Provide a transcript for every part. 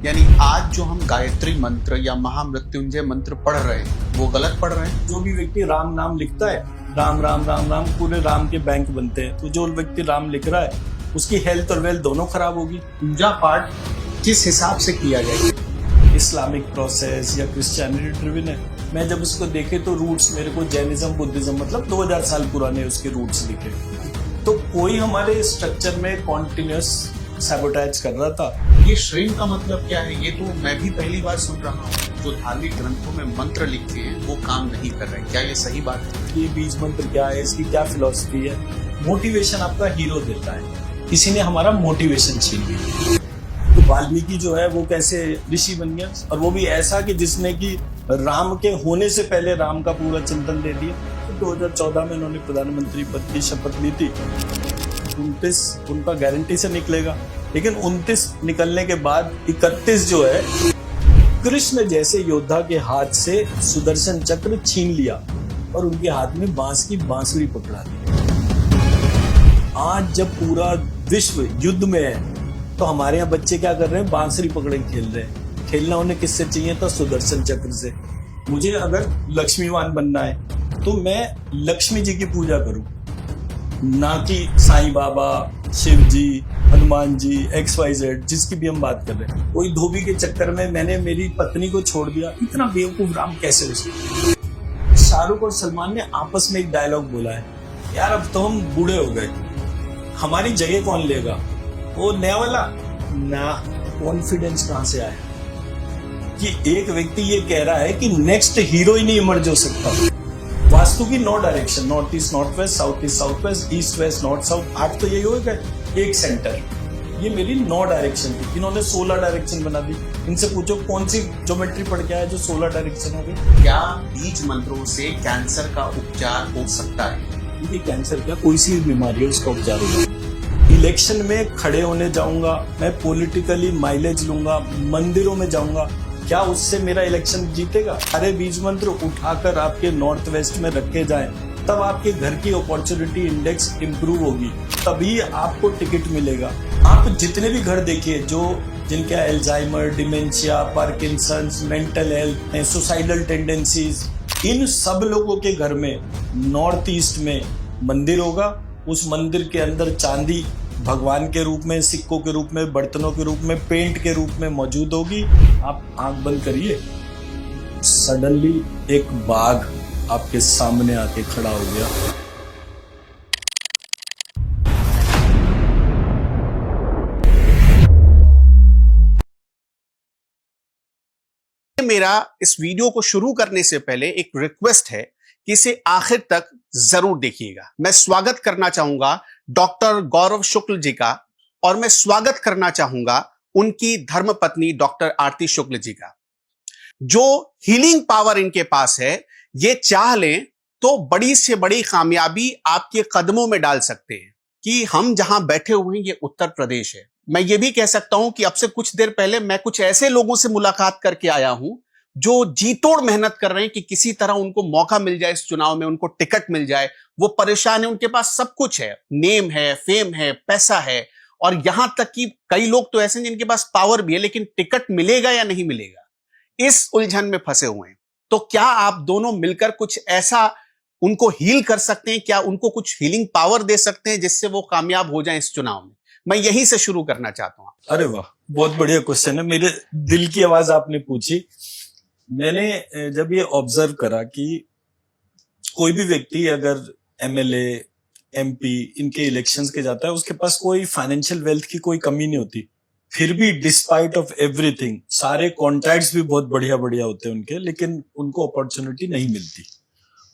यानी आज जो हम गायत्री मंत्र या महामृत्युंजय मंत्र पढ़ रहे हैं वो गलत पढ़ रहे हैं। जो भी व्यक्ति राम नाम लिखता है, राम राम राम राम, पूरे राम के बैंक बनते हैं। तो जो व्यक्ति राम लिख रहा है उसकी हेल्थ और वेल्थ दोनों खराब होगी। पूजा पाठ किस हिसाब से किया जाए? इस्लामिक प्रोसेस या क्रिश्चियनिटी ड्रिवन है। मैं जब उसको देखे तो रूट्स मेरे को जैनिज्म बुद्धिज्म मतलब 2000 साल पुराने उसके रूट्स दिखे। तो कोई हमारे स्ट्रक्चर में कॉन्टिन्यूस सैबोटेज कर रहा था। ये श्रेण का मतलब क्या है? ये तो मैं भी पहली बार सुन रहा हूँ। जो धार्मिक ग्रंथों में मंत्र लिखे हैं वो काम नहीं कर रहे, क्या ये सही बात है? ये बीज मंत्र क्या है, इसकी क्या फिलॉसफी है? मोटिवेशन आपका हीरो देता है, किसी ने हमारा मोटिवेशन छीन लिया। तो वाल्मीकि जो है वो कैसे ऋषि बन गया, और वो भी ऐसा कि जिसने कि राम के होने से पहले राम का पूरा चिंतन दे दिया। तो 2014 में उन्होंने प्रधानमंत्री पद की शपथ ली थी। 29 उनका गारंटी से निकलेगा, लेकिन 29 निकलने के बाद 31 जो है, कृष्ण जैसे योद्धा के हाथ से सुदर्शन चक्र छीन लिया और उनके हाथ में बांस की बांसुरी पकड़ा दी। आज जब पूरा विश्व युद्ध में है तो हमारे यहाँ बच्चे क्या कर रहे हैं? बांसुरी पकड़े खेल रहे हैं। खेलना उन्हें किससे चाहिए था? सुदर्शन चक्र से। मुझे अगर लक्ष्मीवान बनना है तो मैं लक्ष्मी जी की पूजा करूं, ना कि साईं बाबा, शिव जी, हनुमान जी, XYZ जिसकी भी हम बात कर रहे हैं। कोई धोबी के चक्कर में मैंने मेरी पत्नी को छोड़ दिया, इतना बेवकूफ राम कैसे हो सकता? शाहरुख और सलमान ने आपस में एक डायलॉग बोला है, यार अब तो हम बूढ़े हो गए, हमारी जगह कौन लेगा? वो नया वाला ना। कॉन्फिडेंस कहां से आया कि एक व्यक्ति ये कह रहा है कि नेक्स्ट हीरो ही नहीं इमर्ज हो सकता? वास्तु की 9 direction, north east north west, south east south west, east west north south, 8 तो यही होगा, एक सेंटर। ये मेरी 9 डायरेक्शन थी, इन्होंने 16 डायरेक्शन बना दी। इनसे पूछो कौन सी ज्योमेट्री पढ़ के आया जो 16 डायरेक्शन हो गई? क्या बीज मंत्रों से कैंसर का उपचार हो सकता है? ये कैंसर क्या, कोई सी बीमारी है उसका उपचार होगा। इलेक्शन में खड़े होने जाऊंगा, मैं पॉलिटिकली माइलेज लूंगा, मंदिरों में जाऊंगा, क्या उससे मेरा इलेक्शन जीतेगा? अरे बीज मंत्र उठाकर आपके नॉर्थ वेस्ट में रखे जाएं, तब आपके घर की अपॉर्चुनिटी इंडेक्स इंप्रूव होगी, तभी आपको टिकट मिलेगा। आप जितने भी घर देखिए जो जिनके Alzheimer's, dementia, Parkinson's, mental health, suicidal tendencies, इन सब लोगों के घर में नॉर्थ ईस्ट में मंदिर होगा। उस मंदिर के अंदर चांदी भगवान के रूप में, सिक्कों के रूप में, बर्तनों के रूप में, पेंट के रूप में मौजूद होगी। आप आंख बंद करिए, सडनली एक बाघ आपके सामने आके खड़ा हो गया। मेरा इस वीडियो को शुरू करने से पहले एक रिक्वेस्ट है कि इसे आखिर तक जरूर देखिएगा। मैं स्वागत करना चाहूंगा डॉक्टर गौरव शुक्ल जी का, और मैं स्वागत करना चाहूंगा उनकी धर्मपत्नी डॉक्टर आरती शुक्ल जी का। जो हीलिंग पावर इनके पास है, ये चाह लें तो बड़ी से बड़ी कामयाबी आपके कदमों में डाल सकते हैं। कि हम जहां बैठे हुए हैं ये उत्तर प्रदेश है। मैं ये भी कह सकता हूं कि अब से कुछ देर पहले मैं कुछ ऐसे लोगों से मुलाकात करके आया हूं जो जी तोड़ मेहनत कर रहे हैं कि किसी तरह उनको मौका मिल जाए, इस चुनाव में उनको टिकट मिल जाए। वो परेशान है, उनके पास सब कुछ है, नेम है, फेम है, पैसा है, और यहां तक कि कई लोग तो ऐसे हैं जिनके पास पावर भी है, लेकिन टिकट मिलेगा या नहीं मिलेगा, इस उलझन में फंसे हुए हैं। तो क्या आप दोनों मिलकर कुछ ऐसा उनको हील कर सकते हैं? क्या उनको कुछ हीलिंग पावर दे सकते हैं जिससे वो कामयाब हो जाएं इस चुनाव में? मैं यहीं से शुरू करना चाहता हूं। अरे वाह, बहुत बढ़िया क्वेश्चन है, मेरे दिल की आवाज आपने पूछी। मैंने जब ये ऑब्जर्व करा कि कोई भी व्यक्ति अगर MLA, MP इनके इलेक्शंस के जाता है, उसके पास कोई फाइनेंशियल वेल्थ की कोई कमी नहीं होती, फिर भी डिस्पाइट ऑफ एवरीथिंग, सारे कॉन्टैक्ट्स भी बहुत बढ़िया बढ़िया होते हैं उनके, लेकिन उनको अपॉर्चुनिटी नहीं मिलती।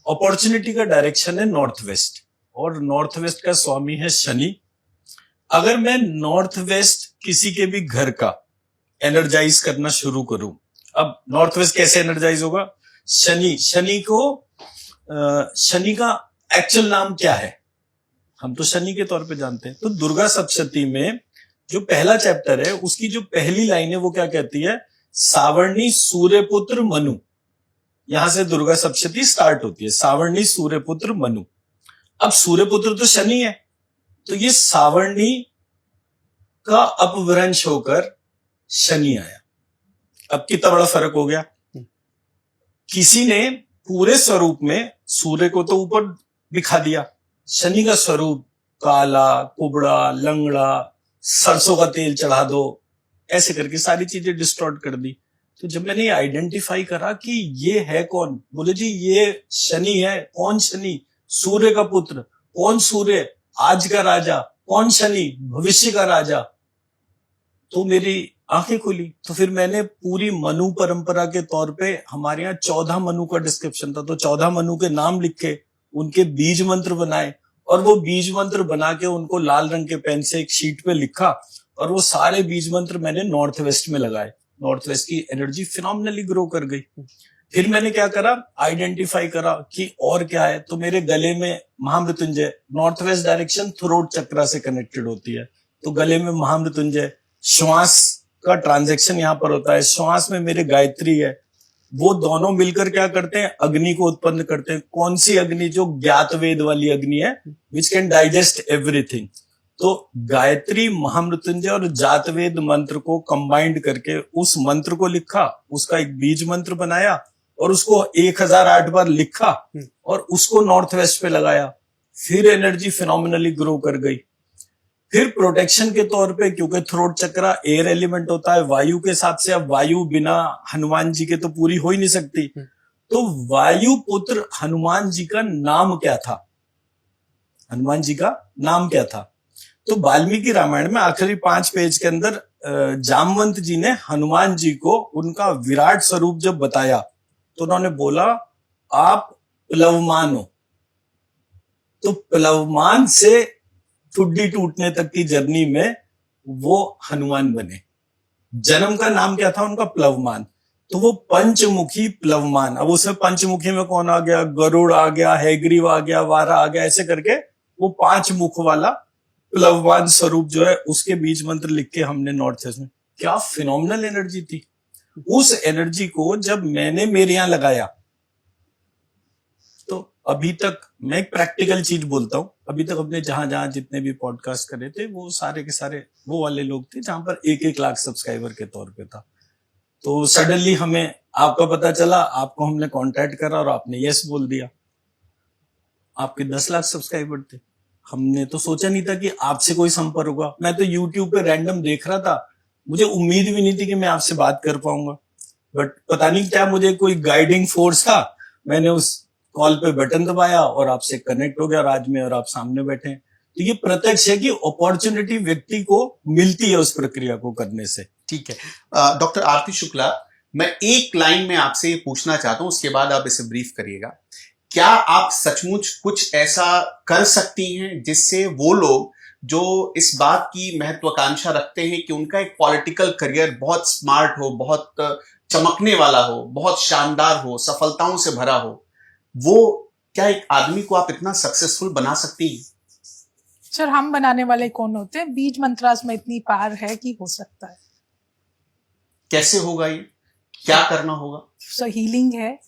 अपॉर्चुनिटी का डायरेक्शन है नॉर्थ वेस्ट, और नॉर्थ वेस्ट का स्वामी है शनि। अगर मैं नॉर्थ वेस्ट किसी के भी घर का एनर्जाइज करना शुरू करूं, अब नॉर्थ वेस्ट कैसे एनर्जाइज होगा? शनि का एक्चुअल नाम क्या है हम तो शनि के तौर पे जानते हैं। तो दुर्गा सप्तशती में जो पहला चैप्टर है उसकी जो पहली लाइन है वो क्या कहती है? सावर्णी सूर्यपुत्र मनु। यहां से दुर्गा सप्तशती स्टार्ट होती है, सावर्णी सूर्यपुत्र मनु। अब सूर्यपुत्र तो शनि है, तो ये सावर्णी का अपभ्रंश होकर शनि आया। अब कितना बड़ा फर्क हो गया। किसी ने पूरे स्वरूप में सूर्य को तो ऊपर दिखा दिया, शनि का स्वरूप काला, कुबड़ा, लंगड़ा, सरसों का तेल चढ़ा दो, ऐसे करके सारी चीजें डिस्टॉर्ट कर दी। तो जब मैंने ये आइडेंटिफाई करा कि ये है कौन, बोले जी ये शनि है। कौन शनि? सूर्य का पुत्र। कौन सूर्य? आज का राजा। कौन शनि? भविष्य का राजा। तो मेरी आंखें खुली। तो फिर मैंने पूरी मनु परंपरा के तौर पे, हमारे यहाँ 14 मनु का डिस्क्रिप्शन था, तो 14 मनु के नाम लिखे, उनके बीज मंत्र बनाए, और वो बीज मंत्र बना के उनको लाल रंग के पेन से एक शीट पे लिखा, और वो सारे बीज मंत्र मैंने नॉर्थ वेस्ट में लगाए। नॉर्थ वेस्ट की एनर्जी फिनोमिनली ग्रो कर गई। फिर मैंने क्या करा, आइडेंटिफाई करा कि और क्या है। तो मेरे गले में महामृत्युंजय, नॉर्थ वेस्ट डायरेक्शन थ्रोट चक्रा से कनेक्टेड होती है, तो गले में महामृत्युंजय। श्वास का ट्रांजैक्शन यहाँ पर होता है, श्वास में मेरे गायत्री है। वो दोनों मिलकर क्या करते हैं, अग्नि को उत्पन्न करते हैं। कौन सी अग्नि? जो ज्ञात वेद वाली अग्नि है, विच कैन डाइजेस्ट एवरीथिंग। तो गायत्री, महामृत्युंजय और जातवेद मंत्र को कंबाइंड करके उस मंत्र को लिखा, उसका एक बीज मंत्र बनाया, और उसको 1008 बार लिखा, और उसको नॉर्थ वेस्ट पे लगाया। फिर एनर्जी फिनोमिनली ग्रो कर गई। फिर प्रोटेक्शन के तौर पे, क्योंकि थ्रोट चक्रा एयर एलिमेंट होता है, वायु के साथ से, अब वायु बिना हनुमान जी के तो पूरी हो ही नहीं सकती। तो वायु पुत्र हनुमान जी का नाम क्या था? हनुमान जी का नाम क्या था? तो वाल्मीकि रामायण में आखिरी 5 पेज के अंदर जामवंत जी ने हनुमान जी को उनका विराट स्वरूप जब बताया, तो उन्होंने बोला आप प्लवमान हो। तो प्लवमान से ठुड्डी टूटने तक की जर्नी में वो हनुमान बने। जन्म का नाम क्या था उनका? प्लवमान। तो वो पंचमुखी प्लवमान। अब उसमें पंचमुखी में कौन आ गया? गरुड़ आ गया, हैग्रीव आ गया, वारा आ गया, ऐसे करके वो 5 मुख वाला प्लवमान स्वरूप जो है, उसके बीज मंत्र लिख के हमने नॉर्थ वेस्ट में। क्या फिनोमिनल एनर्जी थी। उस एनर्जी को जब मैंने मेरे यहां लगाया, तो अभी तक मैं एक प्रैक्टिकल चीज बोलता हूं, अभी तक अपने जहां जहां जितने भी पॉडकास्ट करे थे, वो सारे के सारे वो वाले लोग थे जहां पर 1-1 लाख सब्सक्राइबर के तौर पे था। तो सडनली हमें आपका पता चला, आपको हमने कांटेक्ट करा और आपने यस बोल दिया। आपके 10 लाख सब्सक्राइबर थे। हमने तो सोचा नहीं था कि आपसे कोई संपर्क होगा। मैं तो यूट्यूब पे रैंडम देख रहा था, मुझे उम्मीद भी नहीं थी कि मैं आपसे बात कर पाऊंगा, बट पता नहीं क्या मुझे कोई गाइडिंग फोर्स था। मैंने उस कॉल पे बटन दबाया और आपसे कनेक्ट हो गया, और आज में और आप सामने बैठे हैं। तो ये प्रत्यक्ष है कि अपॉर्चुनिटी व्यक्ति को मिलती है उस प्रक्रिया को करने से। ठीक है। डॉक्टर आरती शुक्ला, मैं एक लाइन में आपसे ये पूछना चाहता हूं, उसके बाद आप इसे ब्रीफ करिएगा। क्या आप सचमुच कुछ ऐसा कर सकती हैं जिससे वो लोग जो इस बात की महत्वाकांक्षा रखते हैं कि उनका एक पॉलिटिकल करियर बहुत स्मार्ट हो, बहुत चमकने वाला हो, बहुत शानदार हो, सफलताओं से भरा हो, वो क्या एक आदमी को आप इतना सक्सेसफुल बना सकती हैं? सर, हम बनाने वाले कौन होते हैं? बीज मंत्रास में इतनी पार है कि हो सकता है। कैसे होगा ये? क्या करना होगा? सो हीलिंग है,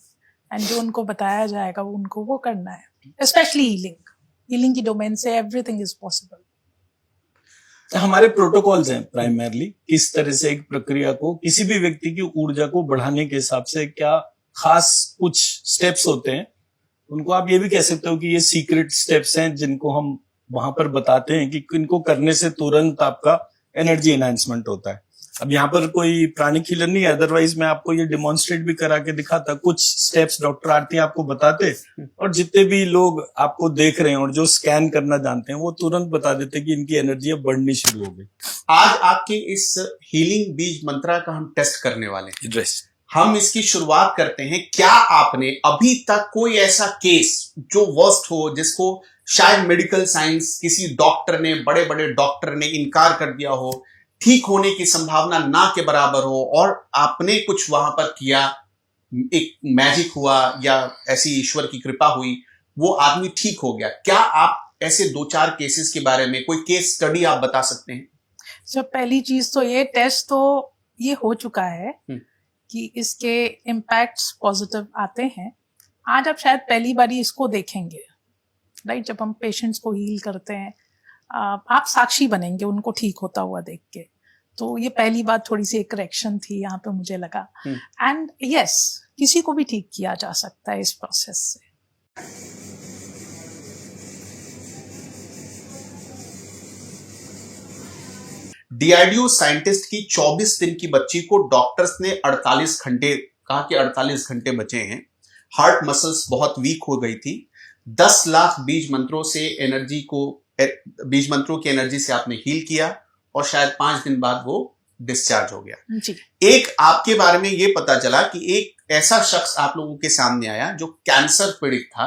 एंड जो उनको बताया जाएगा वो उनको वो करना है। स्पेशली हीलिंग की डोमेन से एवरीथिंग इज पॉसिबल। हमारे प्रोटोकॉल्स हैं प्राइमरली, किस तरह से एक प्रक्रिया को, किसी भी व्यक्ति की ऊर्जा को बढ़ाने के हिसाब से क्या खास कुछ स्टेप्स होते हैं। उनको आप ये भी कह सकते हो कि ये सीक्रेट स्टेप्स हैं जिनको हम वहां पर बताते हैं कि इनको करने से तुरंत आपका एनर्जी एनहांसमेंट होता है। अब यहाँ पर कोई प्राणिक हीलर नहीं है, अदरवाइज मैं आपको ये डिमॉन्स्ट्रेट भी करा के दिखाता। कुछ स्टेप्स डॉक्टर आरती आपको बताते, और जितने भी लोग आपको देख रहे हैं और जो स्कैन करना जानते हैं, वो तुरंत बता देते कि इनकी एनर्जी अब बढ़नी शुरू हो गई। आज आपके इस हीलिंग बीज मंत्रा का हम टेस्ट करने वाले हैं। हम इसकी शुरुआत करते हैं। क्या आपने अभी तक कोई ऐसा केस जो वर्स्ट हो, जिसको शायद मेडिकल साइंस किसी डॉक्टर ने, बड़े बड़े डॉक्टर ने इनकार कर दिया हो, ठीक होने की संभावना ना के बराबर हो, और आपने कुछ वहां पर किया, एक मैजिक हुआ या ऐसी ईश्वर की कृपा हुई, वो आदमी ठीक हो गया? क्या आप ऐसे 2-4 केसेस के बारे में कोई केस स्टडी आप बता सकते हैं? सर, पहली चीज तो ये टेस्ट तो ये हो चुका है कि इसके इम्पैक्ट्स पॉजिटिव आते हैं। आज आप शायद पहली बारी इसको देखेंगे, राइट? जब हम पेशेंट्स को हील करते हैं, आप साक्षी बनेंगे उनको ठीक होता हुआ देख के। तो ये पहली बार थोड़ी सी एक करेक्शन थी यहाँ पे मुझे लगा. हम्म. एंड यस, किसी को भी ठीक किया जा सकता है इस प्रोसेस से. डीआरडीओ साइंटिस्ट की 24 दिन की बच्ची को डॉक्टर्स ने 48 घंटे कहा कि 48 घंटे बचे हैं. हार्ट मसल्स बहुत वीक हो गई थी. 10 लाख बीज मंत्रों की एनर्जी से आपने हील किया और शायद 5 दिन बाद वो डिस्चार्ज हो गया. जी. एक आपके बारे में ये पता चला कि एक ऐसा शख्स आप लोगों के सामने आया जो कैंसर पीड़ित था.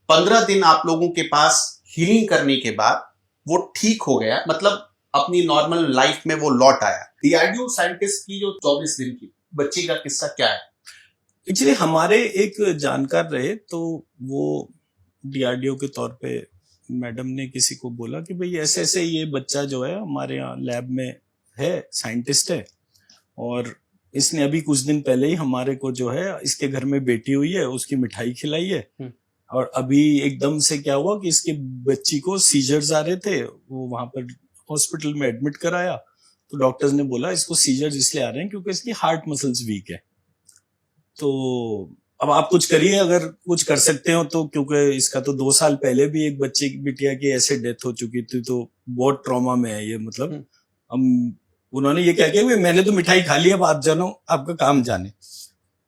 15 दिन आप लोगों के पास हीलिंग करने के बाद वो ठीक हो गया, मतलब अपनी नॉर्मल लाइफ में वो लौट आया. डीआरडीओ साइंटिस्ट की जो 24 दिन की बच्ची का किस्सा क्या है? एक्चुअली हमारे एक जानकार रहे, तो वो डीआरडीओ के तौर पे मैडम ने किसी को बोला कि भाई ऐसे ऐसे ये बच्चा जो है हमारे यहाँ लैब में है, साइंटिस्ट है, और इसने अभी कुछ दिन पहले ही हमारे को जो है इसके घर में बेटी हुई है, उसकी मिठाई खिलाई है, और अभी एकदम से क्या हुआ कि इसके बच्ची को सीजर्स आ रहे थे, वो वहां पर हॉस्पिटल में एडमिट कराया. तो डॉक्टर्स ने बोला इसको सीजर्स इसलिए आ रहे हैं क्योंकि इसकी हार्ट मसल्स वीक है. तो अब आप कुछ करिए, अगर कुछ कर सकते हो तो, क्योंकि इसका तो 2 साल पहले भी एक बच्चे की बिटिया की ऐसे डेथ हो चुकी थी, तो बहुत ट्रॉमा में है ये. मतलब हम उन्होंने ये क्या किया, मैंने तो मिठाई खा ली, अब आप जानो, आपका काम जाने.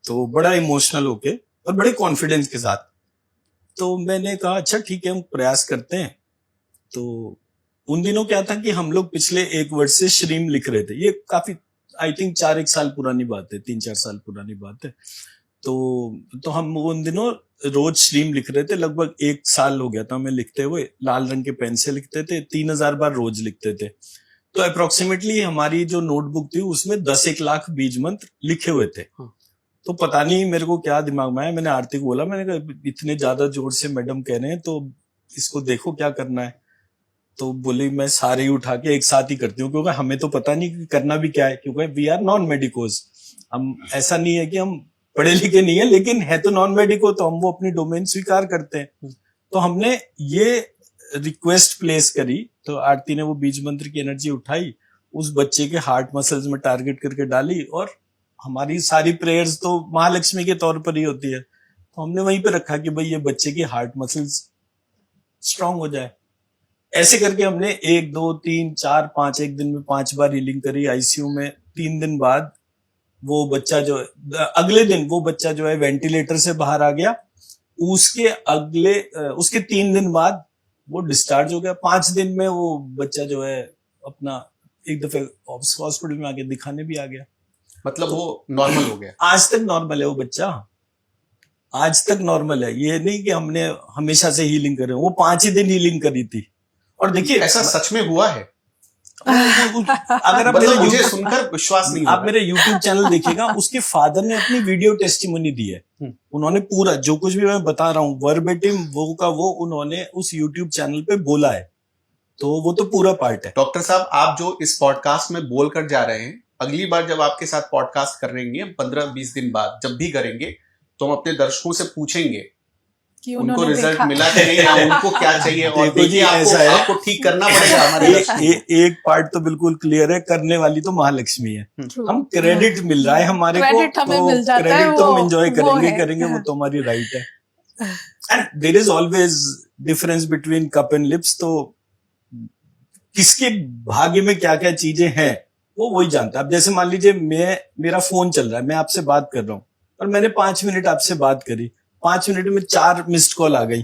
तो बड़ा इमोशनल होके और बड़े कॉन्फिडेंस के साथ, तो मैंने कहा अच्छा ठीक है, हम प्रयास करते हैं. तो उन दिनों क्या था कि हम लोग पिछले 1 वर्ष से श्रीम लिख रहे थे. ये काफी आई थिंक 4-1 साल पुरानी बात है, 3-4 साल पुरानी बात है. तो हम उन दिनों रोज श्रीम लिख रहे थे. लगभग 1 साल हो गया था हमें लिखते हुए. लाल रंग के पेन से लिखते थे, 3000 बार रोज लिखते थे. तो अप्रोक्सीमेटली हमारी जो नोटबुक थी उसमें 10-1 लाख बीज मंत्र लिखे हुए थे. तो पता नहीं मेरे को क्या दिमाग में आया, मैंने आरती को बोला, मैंने कहा इतने ज्यादा जोर से मैडम कह रहे हैं तो इसको देखो क्या करना है. तो बोली मैं सारे ही उठा के एक साथ ही करती हूँ, क्योंकि हमें तो पता नहीं कि करना भी क्या है, क्योंकि वी आर नॉन मेडिकोज. हम ऐसा नहीं है कि हम पढ़े लिखे नहीं है, लेकिन है तो नॉन मेडिको, तो हम वो अपनी डोमेन स्वीकार करते हैं. तो हमने ये रिक्वेस्ट प्लेस करी, तो आरती ने वो बीज मंत्र की एनर्जी उठाई, उस बच्चे के हार्ट मसल्स में टारगेट करके डाली, और हमारी सारी प्रेयर्स तो महालक्ष्मी के तौर पर ही होती है, तो हमने वहीं पे रखा कि भाई ये बच्चे की हार्ट मसल्स स्ट्रांग हो जाए. ऐसे करके हमने 1, 2, 3, 4, 5 एक दिन में 5 बार हीलिंग करी आईसीयू में. 3 दिन बाद वो बच्चा जो अगले दिन वो बच्चा जो है वेंटिलेटर से बाहर आ गया. उसके 3 दिन बाद वो डिस्चार्ज हो गया. 5 दिन में वो बच्चा जो है अपना एक दफे हॉस्पिटल में आके दिखाने भी आ गया. मतलब वो नॉर्मल हो गया. आज तक नॉर्मल है वो बच्चा, आज तक नॉर्मल है. ये नहीं कि हमने हमेशा से हीलिंग करे, वो 5 ही दिन हीलिंग करी थी. और देखिए ऐसा सच में हुआ है. अगर आप मतलब मुझे सुनकर विश्वास नहीं, आप मेरे YouTube चैनल देखिएगा, उसके फादर ने अपनी वीडियो टेस्टिमोनी दी है. उन्होंने पूरा जो कुछ भी मैं बता रहा हूँ वर्बेटिम वो का वो उन्होंने उस YouTube चैनल पे बोला है. तो वो तो पूरा पार्ट है. डॉक्टर साहब, आप जो इस पॉडकास्ट में बोलकर जा रहे हैं, अगली बार जब आपके साथ पॉडकास्ट करेंगे 15-20 दिन बाद जब भी करेंगे, तो हम अपने दर्शकों से पूछेंगे कि उनको रिजल्ट मिला कि नहीं, या उनको क्या चाहिए, और देखिए आपको ठीक करना पड़ेगा. हमारे एक पार्ट तो बिल्कुल क्लियर है, करने वाली तो महालक्ष्मी है. हम क्रेडिट मिल रहा है हमारे को, तो क्रेडिट तो हम एंजॉय करेंगे, वो तो हमारी राइट है. And there is always difference between cup and lips. तो किसके भाग्य में क्या क्या चीजें हैं वो वही जानता है. अब जैसे मान लीजिए मेरा फोन चल रहा है, मैं आपसे बात कर रहा हूँ, और मैंने 5 मिनट आपसे बात करी, 5 मिनट में 4 मिस्ड कॉल आ गई.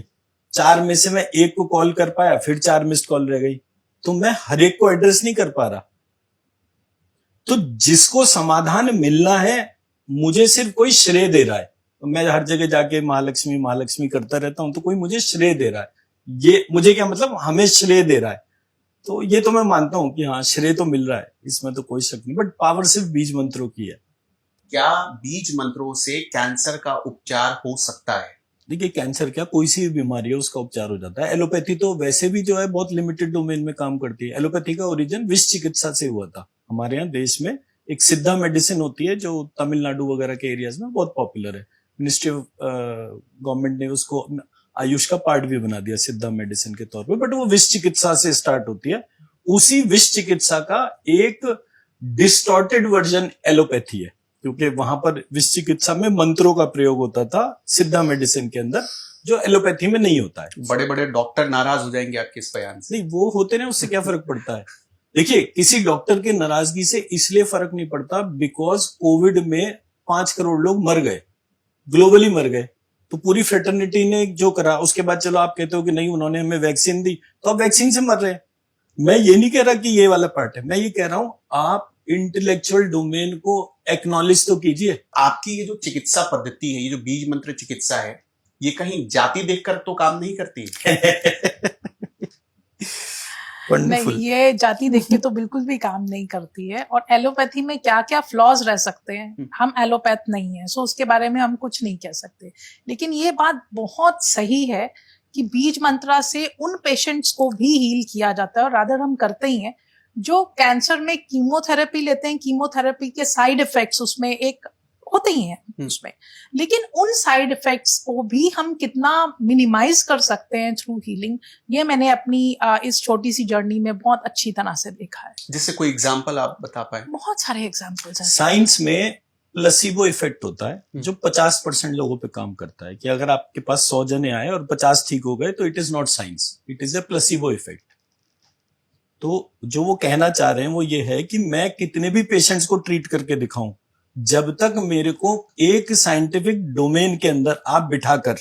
4 में से मैं एक को कॉल कर पाया, फिर 4 मिस्ड कॉल रह गई, तो मैं हर एक को एड्रेस नहीं कर पा रहा. तो जिसको समाधान मिलना है, मुझे सिर्फ कोई श्रेय दे रहा है. तो मैं हर जगह जाके महालक्ष्मी महालक्ष्मी करता रहता हूं, तो कोई मुझे श्रेय दे रहा है. ये मुझे क्या मतलब, हमें श्रेय दे रहा है. तो ये तो मैं मानता हूं कि हाँ श्रेय तो मिल रहा है, इसमें तो कोई शक नहीं. बट पावर सिर्फ बीज मंत्रों की है. क्या बीज मंत्रों से कैंसर का उपचार हो सकता है? देखिए कैंसर क्या, कोई सी भी बीमारी है उसका उपचार हो जाता है. एलोपैथी तो वैसे भी जो है बहुत लिमिटेड डोमेन में काम करती है. एलोपैथी का ओरिजिन विष चिकित्सा से हुआ था. हमारे यहाँ देश में एक सिद्धा मेडिसिन होती है जो तमिलनाडु वगैरह के एरियाज में बहुत पॉपुलर है. मिनिस्ट्री ऑफ गवर्नमेंट ने उसको आयुष का पार्ट भी बना दिया सिद्धा मेडिसिन के तौर पे. बट वो विष चिकित्सा से स्टार्ट होती है. उसी विष चिकित्सा का एक डिस्टॉर्टेड वर्जन एलोपैथी है, क्योंकि वहां पर विश्व चिकित्सा में मंत्रों का प्रयोग होता था सिद्धा मेडिसिन के अंदर, जो एलोपैथी में नहीं होता है। बड़े बड़े डॉक्टर नाराज हो जाएंगे आपके इस बयान से। नहीं, वो होते ना, उससे क्या फर्क पड़ता है? देखिए, किसी डॉक्टर की नाराजगी से इसलिए फर्क नहीं पड़ता बिकॉज कोविड में 5 करोड़ लोग मर गए, ग्लोबली मर गए। तो पूरी फ्रेटर्निटी ने जो करा, उसके बाद चलो आप कहते हो कि नहीं उन्होंने हमें वैक्सीन दी, तो आप वैक्सीन से मर रहे हैं। मैं ये नहीं कह रहा कि ये वाला पार्ट है, मैं ये कह रहा हूं आप इंटेलेक्चुअल डोमेन को एक्नॉलेज तो कीजिए। आपकी ये जो चिकित्सा पद्धति है, ये जो बीज मंत्र चिकित्सा है, ये कहीं जाति देखकर तो काम नहीं करती। नहीं, ये जाति देख के तो बिल्कुल भी काम नहीं करती है। और एलोपैथी में क्या क्या फ्लॉज रह सकते हैं, हम एलोपैथ नहीं है, सो उसके बारे में हम कुछ नहीं कह सकते। लेकिन ये बात बहुत सही है कि बीज मंत्रा से उन पेशेंट्स को भी हील किया जाता है, और रादर हम करते ही हैं। जो कैंसर में कीमोथेरेपी लेते हैं, कीमोथेरेपी के साइड इफेक्ट्स उसमें एक होते ही हैं उसमें, लेकिन उन साइड इफेक्ट्स को भी हम कितना मिनिमाइज कर सकते हैं थ्रू हीलिंग, ये मैंने अपनी इस छोटी सी जर्नी में बहुत अच्छी तरह से देखा है। जिससे कोई एग्जांपल आप बता पाए? बहुत सारे एग्जांपल्स हैं। साइंस में प्लेसिबो इफेक्ट होता है जो 50% लोगों पे काम करता है, कि अगर आपके पास 100 जने आए और 50 ठीक हो गए तो it is not science, it is a placebo effect. तो जो वो कहना चाह रहे हैं वो ये है कि मैं कितने भी पेशेंट्स को ट्रीट करके दिखाऊं, जब तक मेरे को एक साइंटिफिक डोमेन के अंदर आप बिठाकर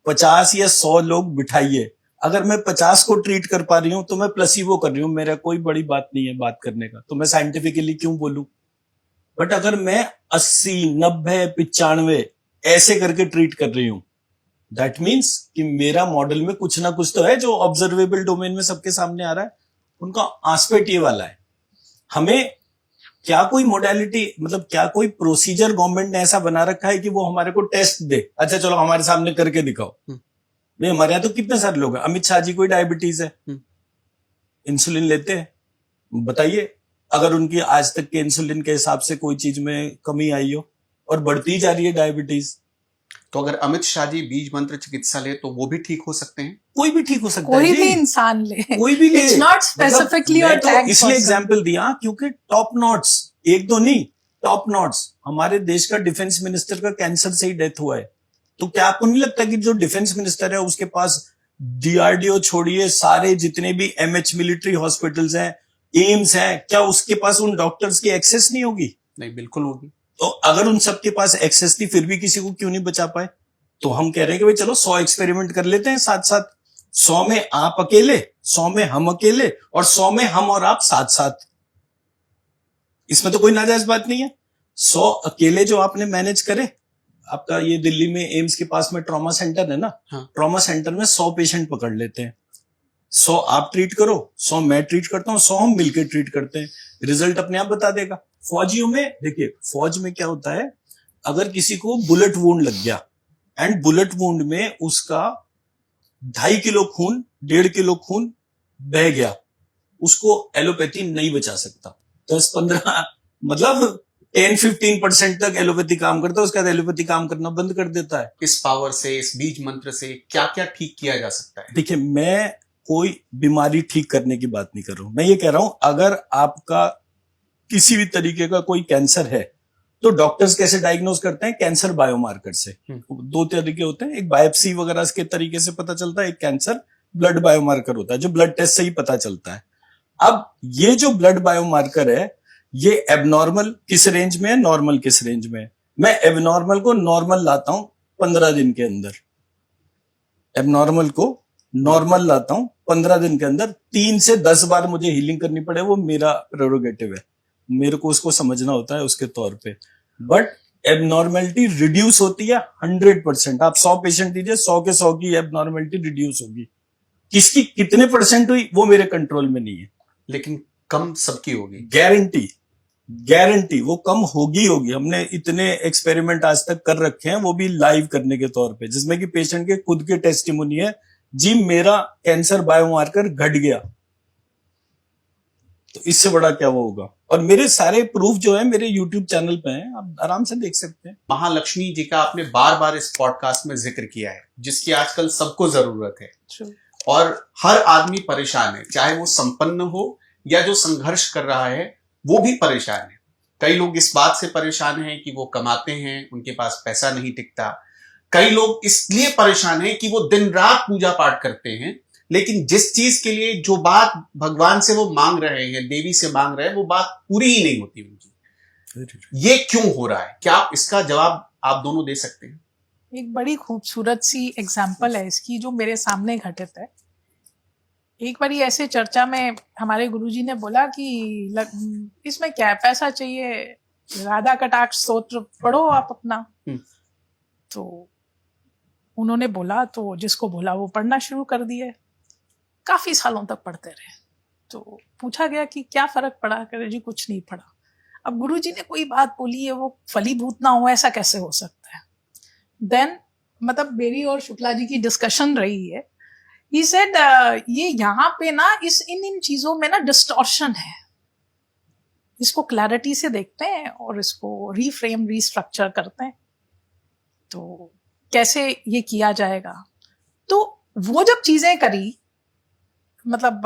50 या 100 लोग बिठाइए, अगर मैं 50 को ट्रीट कर पा रही हूं तो मैं प्लेसिबो कर रही हूं, मेरा कोई बड़ी बात नहीं है बात करने का, तो मैं साइंटिफिकली क्यों बोलूं? बट अगर मैं 80, 90, 95 ऐसे करके ट्रीट कर रही हूं, दैट मीन्स कि मेरा मॉडल में कुछ ना कुछ तो है जो ऑब्जर्वेबल डोमेन में सबके सामने आ रहा है। उनका आस्पेक्ट ये वाला है, हमें क्या कोई मोडालिटी, मतलब क्या कोई प्रोसीजर गवर्नमेंट ने ऐसा बना रखा है कि वो हमारे को टेस्ट दे, अच्छा चलो हमारे सामने करके दिखाओ। नहीं, हमारे यहाँ तो कितने सारे लोग हैं, अमित शाह जी को डायबिटीज है, इंसुलिन लेते हैं, बताइए अगर उनकी आज तक के इंसुलिन के हिसाब से कोई चीज में कमी आई हो, और बढ़ती जा रही है डायबिटीज। तो अगर अमित शाह जी बीज मंत्र चिकित्सा ले तो वो भी ठीक हो सकते हैं? कोई भी ठीक हो सकता कोई है, भी इंसान ले, कोई भी ले। इट्स नॉट स्पेसिफिकली और तो इसलिए एग्जांपल दिया क्योंकि टॉप नॉट्स, एक दो नहीं, टॉप नॉट्स, हमारे देश का डिफेंस मिनिस्टर का कैंसर से ही डेथ हुआ है। तो क्या आपको नहीं लगता कि जो डिफेंस मिनिस्टर है उसके पास डीआरडीओ छोड़िए, सारे जितने भी एमएच मिलिट्री हॉस्पिटल्स हैं, एम्स हैं, क्या उसके पास उन डॉक्टर्स की एक्सेस नहीं होगी? नहीं, बिल्कुल होगी। तो अगर उन सबके पास एक्सेस थी फिर भी किसी को क्यों नहीं बचा पाए? तो हम कह रहे हैं कि भाई चलो 100 एक्सपेरिमेंट कर लेते हैं साथ साथ, 100 में आप अकेले, 100 में हम अकेले, और 100 में हम और आप साथ साथ। इसमें तो कोई नाजायज बात नहीं है। 100 अकेले जो आपने मैनेज करे, आपका ये दिल्ली में एम्स के पास में ट्रॉमा सेंटर है ना, हाँ। ट्रॉमा सेंटर में 100 पेशेंट पकड़ लेते हैं, 100 आप ट्रीट करो, 100 मैं ट्रीट करता हूँ, 100 हम मिलकर ट्रीट करते हैं, रिजल्ट अपने आप बता देगा। फौजियों में देखिए, फौज में क्या होता है, अगर किसी को बुलेट वुंड लग गया एंड बुलेट वुंड में उसका 2.5 किलो खून, 1.5 किलो खून बह गया, उसको एलोपैथी नहीं बचा सकता। 10-15 मतलब 10-15% तक एलोपैथी काम करता है, उसके बाद एलोपैथी काम करना बंद कर देता है। इस पावर से, इस बीज मंत्र से क्या क्या ठीक किया जा सकता है? देखिए, मैं कोई बीमारी ठीक करने की बात नहीं कर रहा हूं, मैं ये कह रहा हूं अगर आपका किसी भी तरीके का कोई कैंसर है तो डॉक्टर्स कैसे डायग्नोज करते हैं? कैंसर बायोमार्कर से। 2 तरीके होते हैं, एक बायोप्सी वगैरह के तरीके से पता चलता है, एक कैंसर ब्लड बायोमार्कर होता है जो ब्लड टेस्ट से ही पता चलता है। अब ये जो ब्लड बायोमार्कर है ये एबनॉर्मल किस रेंज में है, नॉर्मल किस रेंज में है? मैं एबनॉर्मल को नॉर्मल लाता हूं 15 दिन के अंदर, एबनॉर्मल को नॉर्मल लाता हूं 15 दिन के अंदर। 3 से 10 बार मुझे हीलिंग करनी पड़े, वो मेरा प्रेरोगेटिव है, मेरे को उसको समझना होता है उसके तौर पे। बट एबनॉर्मेलिटी रिड्यूस होती है 100%। आप 100 पेशेंट दीजिए, 100 के 100 की एबनॉर्मेलिटी रिड्यूस होगी। किसकी कितने परसेंट हुई वो मेरे कंट्रोल में नहीं है, लेकिन कम सबकी होगी। गारंटी वो कम होगी। हमने इतने एक्सपेरिमेंट आज तक कर रखे हैं, वो भी लाइव करने के तौर पे, जिसमें कि पेशेंट के खुद के टेस्टिमोनी है, जी मेरा कैंसर बायोमार्कर घट गया। तो इससे बड़ा क्या वो होगा? और मेरे सारे प्रूफ जो है मेरे YouTube चैनल पे हैं, आप आराम से देख सकते हैं। महालक्ष्मी जी का आपने बार बार इस पॉडकास्ट में जिक्र किया है, जिसकी आजकल सबको जरूरत है। और हर आदमी परेशान है, चाहे वो संपन्न हो या जो संघर्ष कर रहा है, वो भी परेशान है। कई लोग इस बात से परेशान हैं कि वो कमाते हैं, उनके पास पैसा नहीं टिकता। कई लोग इसलिए परेशान हैं कि वो दिन रात पूजा पाठ करते हैं, लेकिन जिस चीज के लिए, जो बात भगवान से वो मांग रहे हैं, देवी से मांग रहे हैं, वो बात पूरी ही नहीं होती उनकी। ये क्यों हो रहा है? क्या आप इसका जवाब आप दोनों दे सकते हैं? एक बड़ी खूबसूरत सी एग्जाम्पल है इसकी जो मेरे सामने घटित है। एक बार ऐसे चर्चा में हमारे गुरुजी ने बोला कि इसमें क्या है, पैसा चाहिए, राधा कटाक्ष स्तोत्र पढ़ो आप अपना। तो उन्होंने बोला, तो जिसको बोला वो पढ़ना शुरू कर दिए। काफी सालों तक पढ़ते रहे। तो पूछा गया कि क्या फर्क पड़ा? कह रहे जी कुछ नहीं पड़ा। अब गुरुजी ने कोई बात बोली है, वो फलीभूत ना हो, ऐसा कैसे हो सकता है? देन मतलब मेरी और शुक्ला जी की डिस्कशन रही है। He said, ये यहाँ पे ना इन चीजों में ना डिस्टॉर्शन है, इसको क्लैरिटी से देखते हैं और इसको रीफ्रेम रीस्ट्रक्चर करते हैं। तो कैसे ये किया जाएगा? तो वो जब चीजें करी, मतलब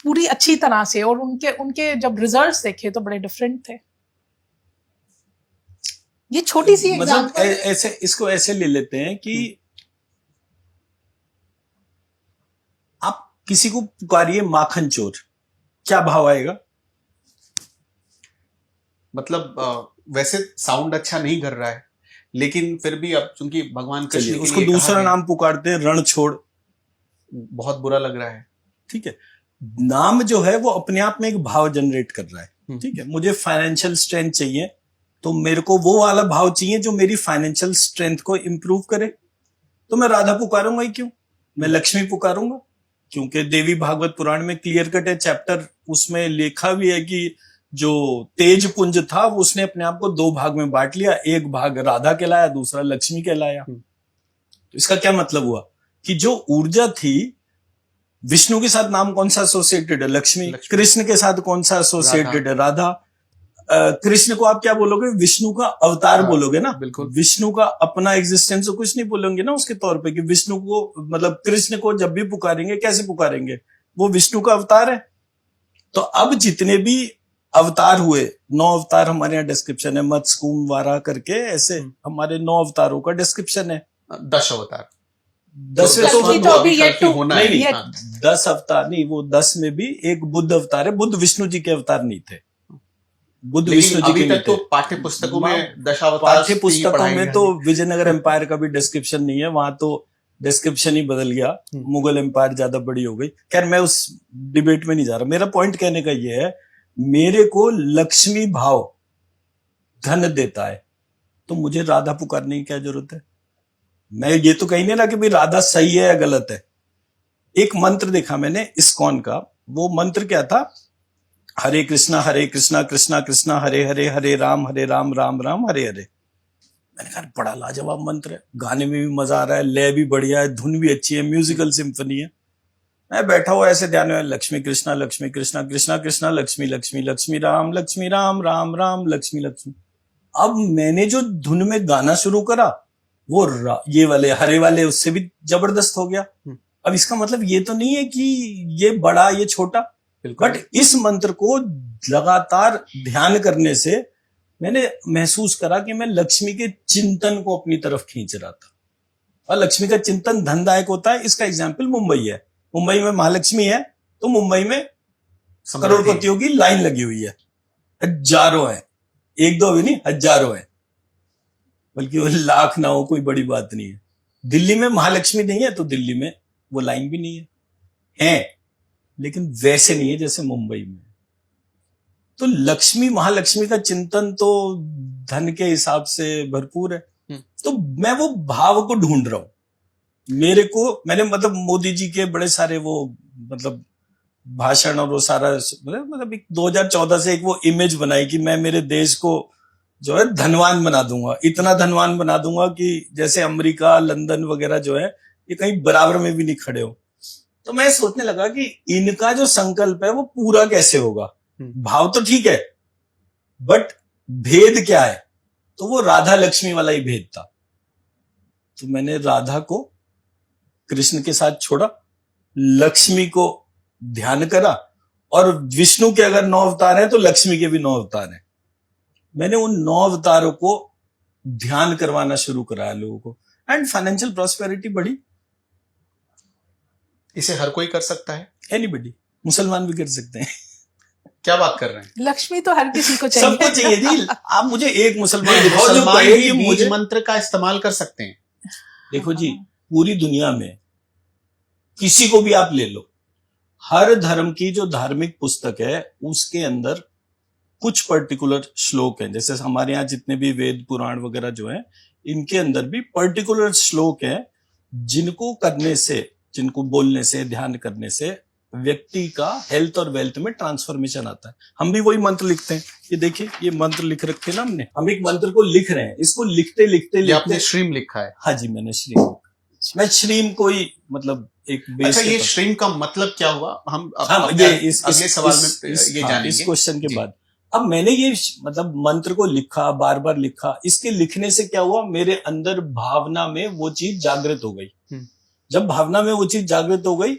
पूरी अच्छी तरह से, और उनके जब रिजल्ट्स देखे तो बड़े डिफरेंट थे। ये छोटी सी मतलब ऐसे इसको ऐसे ले लेते हैं कि आप किसी को पुकारिए माखन चोर, क्या भाव आएगा? मतलब वैसे साउंड अच्छा नहीं कर रहा है, लेकिन फिर भी अब चूंकि भगवान कृष्ण के उसको लिए दूसरा नाम पुकारते हैं रण छोड़, बहुत बुरा लग रहा है। ठीक है, नाम जो है वो अपने आप में एक भाव जनरेट कर रहा है। ठीक है, मुझे फाइनेंशियल स्ट्रेंथ चाहिए, तो मेरे को वो वाला भाव चाहिए जो मेरी फाइनेंशियल स्ट्रेंथ को इंप्रूव करे। तो मैं राधा पुकारूंगा ही क्यों, मैं लक्ष्मी पुकारूंगा, क्योंकि देवी भागवत पुराण में क्लियर कट है चैप्टर, उसमें लिखा भी है कि जो तेज पुंज था वो उसने अपने आप को दो भाग में बांट लिया, एक भाग राधा कहलाया, दूसरा लक्ष्मी कहलाया। तो इसका क्या मतलब हुआ कि जो ऊर्जा थी, विष्णु के साथ नाम कौन सा एसोसिएटेड है? लक्ष्मी। कृष्ण के साथ कौन सा एसोसिएटेड है? राधा। कृष्ण को आप क्या बोलोगे? विष्णु का अवतार बोलोगे ना। बिल्कुल। विष्णु का अपना एग्जिस्टेंस तो कुछ नहीं बोलोगे ना उसके तौर पे कि विष्णु को, मतलब कृष्ण को जब भी पुकारेंगे कैसे पुकारेंगे? वो विष्णु का अवतार है। तो अब जितने भी अवतार हुए, 9 अवतार हमारे यहाँ डिस्क्रिप्शन है, मत्स्य कूर्म वाराह करके, ऐसे हमारे 9 अवतारों का डिस्क्रिप्शन है। 10 अवतार, 10 होना है। नहीं, 10 अवतार नहीं, वो 10 में भी एक बुद्ध अवतार है। बुद्ध विष्णु जी के अवतार नहीं थे, बुद्ध विष्णु जी के नहीं थे। तो पाठ्य पुस्तकों में दशावतार, पाठ्य पुस्तकों में तो विजयनगर एम्पायर का भी डिस्क्रिप्शन नहीं है, वहां तो डिस्क्रिप्शन ही बदल गया, मुगल एम्पायर ज्यादा बड़ी हो गई। खैर मैं उस डिबेट में नहीं जा रहा। मेरा पॉइंट कहने का ये है, मेरे को लक्ष्मी भाव धन देता है, तो मुझे राधा पुकारने की क्या जरूरत है? मैं ये तो कहीं नहीं रहा कि भाई राधा सही है या गलत है। एक मंत्र देखा मैंने इस्कॉन का, वो मंत्र क्या था? हरे कृष्णा कृष्णा कृष्णा हरे हरे, हरे राम राम राम हरे हरे। मैंने कहा बड़ा लाजवाब मंत्र है, गाने में भी मजा आ रहा है, लय भी बढ़िया है, धुन भी अच्छी है, म्यूजिकल सिम्फनी है। मैं बैठा हुआ ऐसे ध्यान में, लक्ष्मी कृष्णा कृष्णा कृष्णा लक्ष्मी लक्ष्मी लक्ष्मी राम राम राम लक्ष्मी लक्ष्मी। अब मैंने जो धुन में गाना शुरू करा, वो ये वाले हरे वाले उससे भी जबरदस्त हो गया। अब इसका मतलब ये तो नहीं है कि ये बड़ा ये छोटा, बट इस मंत्र को लगातार ध्यान करने से मैंने महसूस करा कि मैं लक्ष्मी के चिंतन को अपनी तरफ खींच रहा था। और लक्ष्मी का चिंतन धनदायक होता है। इसका एग्जाम्पल मुंबई है। मुंबई में महालक्ष्मी है, तो मुंबई में करोड़पतियों की लाइन लगी हुई है, हजारों है, एक दो भी नहीं, हजारों है, बल्कि वो लाख ना हो, कोई बड़ी बात नहीं है। दिल्ली में महालक्ष्मी नहीं है, तो दिल्ली में वो लाइन भी नहीं है, लेकिन वैसे नहीं है जैसे मुंबई में। तो लक्ष्मी महालक्ष्मी का चिंतन तो धन के हिसाब से भरपूर है। तो मैं वो भाव को ढूंढ रहा हूं। मैंने मतलब मोदी जी के बड़े सारे वो मतलब भाषण और वो सारा मतलब 2014 से एक वो इमेज बनाई कि मैं मेरे देश को जो है धनवान बना दूंगा, इतना धनवान बना दूंगा कि जैसे अमेरिका लंदन वगैरह जो है ये कहीं बराबर में भी नहीं खड़े हो। तो मैं सोचने लगा कि इनका जो संकल्प है वो पूरा कैसे होगा। भाव तो ठीक है, बट भेद क्या है? तो वो राधा लक्ष्मी वाला ही भेद था। तो मैंने राधा को कृष्ण के साथ छोड़ा, लक्ष्मी को ध्यान करा, और विष्णु के अगर 9 अवतार हैं तो लक्ष्मी के भी 9 अवतार हैं। मैंने उन 9 अवतारों को ध्यान करवाना शुरू कराया लोगों को, एंड फाइनेंशियल प्रॉस्पेरिटी बढ़ी। इसे हर कोई कर सकता है? एनीबडी, मुसलमान भी कर सकते हैं। क्या बात कर रहे हैं? लक्ष्मी तो हर किसी को चाहिए। सबको चाहिए जी। आप मुझे एक मुसलमान दिखाओ जो मुसलमान कहे भी कि बीज मुझे, मंत्र का इस्तेमाल कर सकते हैं। देखो जी, पूरी दुनिया में किसी को भी आप ले लो, हर धर्म की जो धार्मिक पुस्तक है उसके अंदर कुछ पर्टिकुलर श्लोक हैं। जैसे हमारे यहाँ जितने भी वेद पुराण वगैरह जो है, इनके अंदर भी पर्टिकुलर श्लोक हैं जिनको करने से, जिनको बोलने से, ध्यान करने से व्यक्ति का हेल्थ और वेल्थ में ट्रांसफॉर्मेशन आता है। हम भी वही मंत्र लिखते हैं। ये देखिए, ये मंत्र लिख रखे ना हमने, हम एक मंत्र को लिख रहे हैं। इसको लिखते लिखते ये आपने श्रीम लिखा है? हाँ जी, मैंने श्रीम, मैं श्रीम को ही मतलब एक बेस। अच्छा, ये श्रीम का मतलब क्या हुआ? हम ये अगले सवाल में ये जानेंगे इस क्वेश्चन के बाद। अब मैंने ये मतलब मंत्र को लिखा, बार बार लिखा। इसके लिखने से क्या हुआ, मेरे अंदर भावना में वो चीज जागृत हो गई। जब भावना में वो चीज जागृत हो गई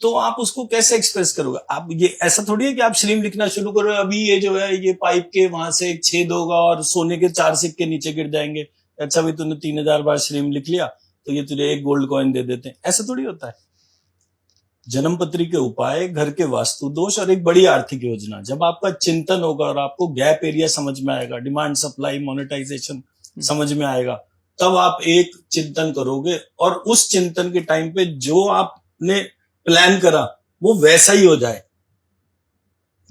तो आप उसको कैसे एक्सप्रेस करोगे? आप ये ऐसा थोड़ी है कि आप श्रीम लिखना शुरू करो, अभी ये जो है ये पाइप के वहां से एक छेद होगा और सोने के 4 सिक्के नीचे गिर जाएंगे। अच्छा भाई, तूने 3000 बार श्रीम लिख लिया तो ये तुझे 1 गोल्ड कॉइन दे देते हैं। ऐसा थोड़ी होता है। जन्म पत्री के उपाय, घर के वास्तु दोष और एक बड़ी आर्थिक योजना। जब आपका चिंतन होगा और आपको गैप एरिया समझ में आएगा, डिमांड सप्लाई मोनेटाइजेशन समझ में आएगा, तब आप एक चिंतन करोगे और उस चिंतन के टाइम पे जो आपने प्लान करा वो वैसा ही हो जाए,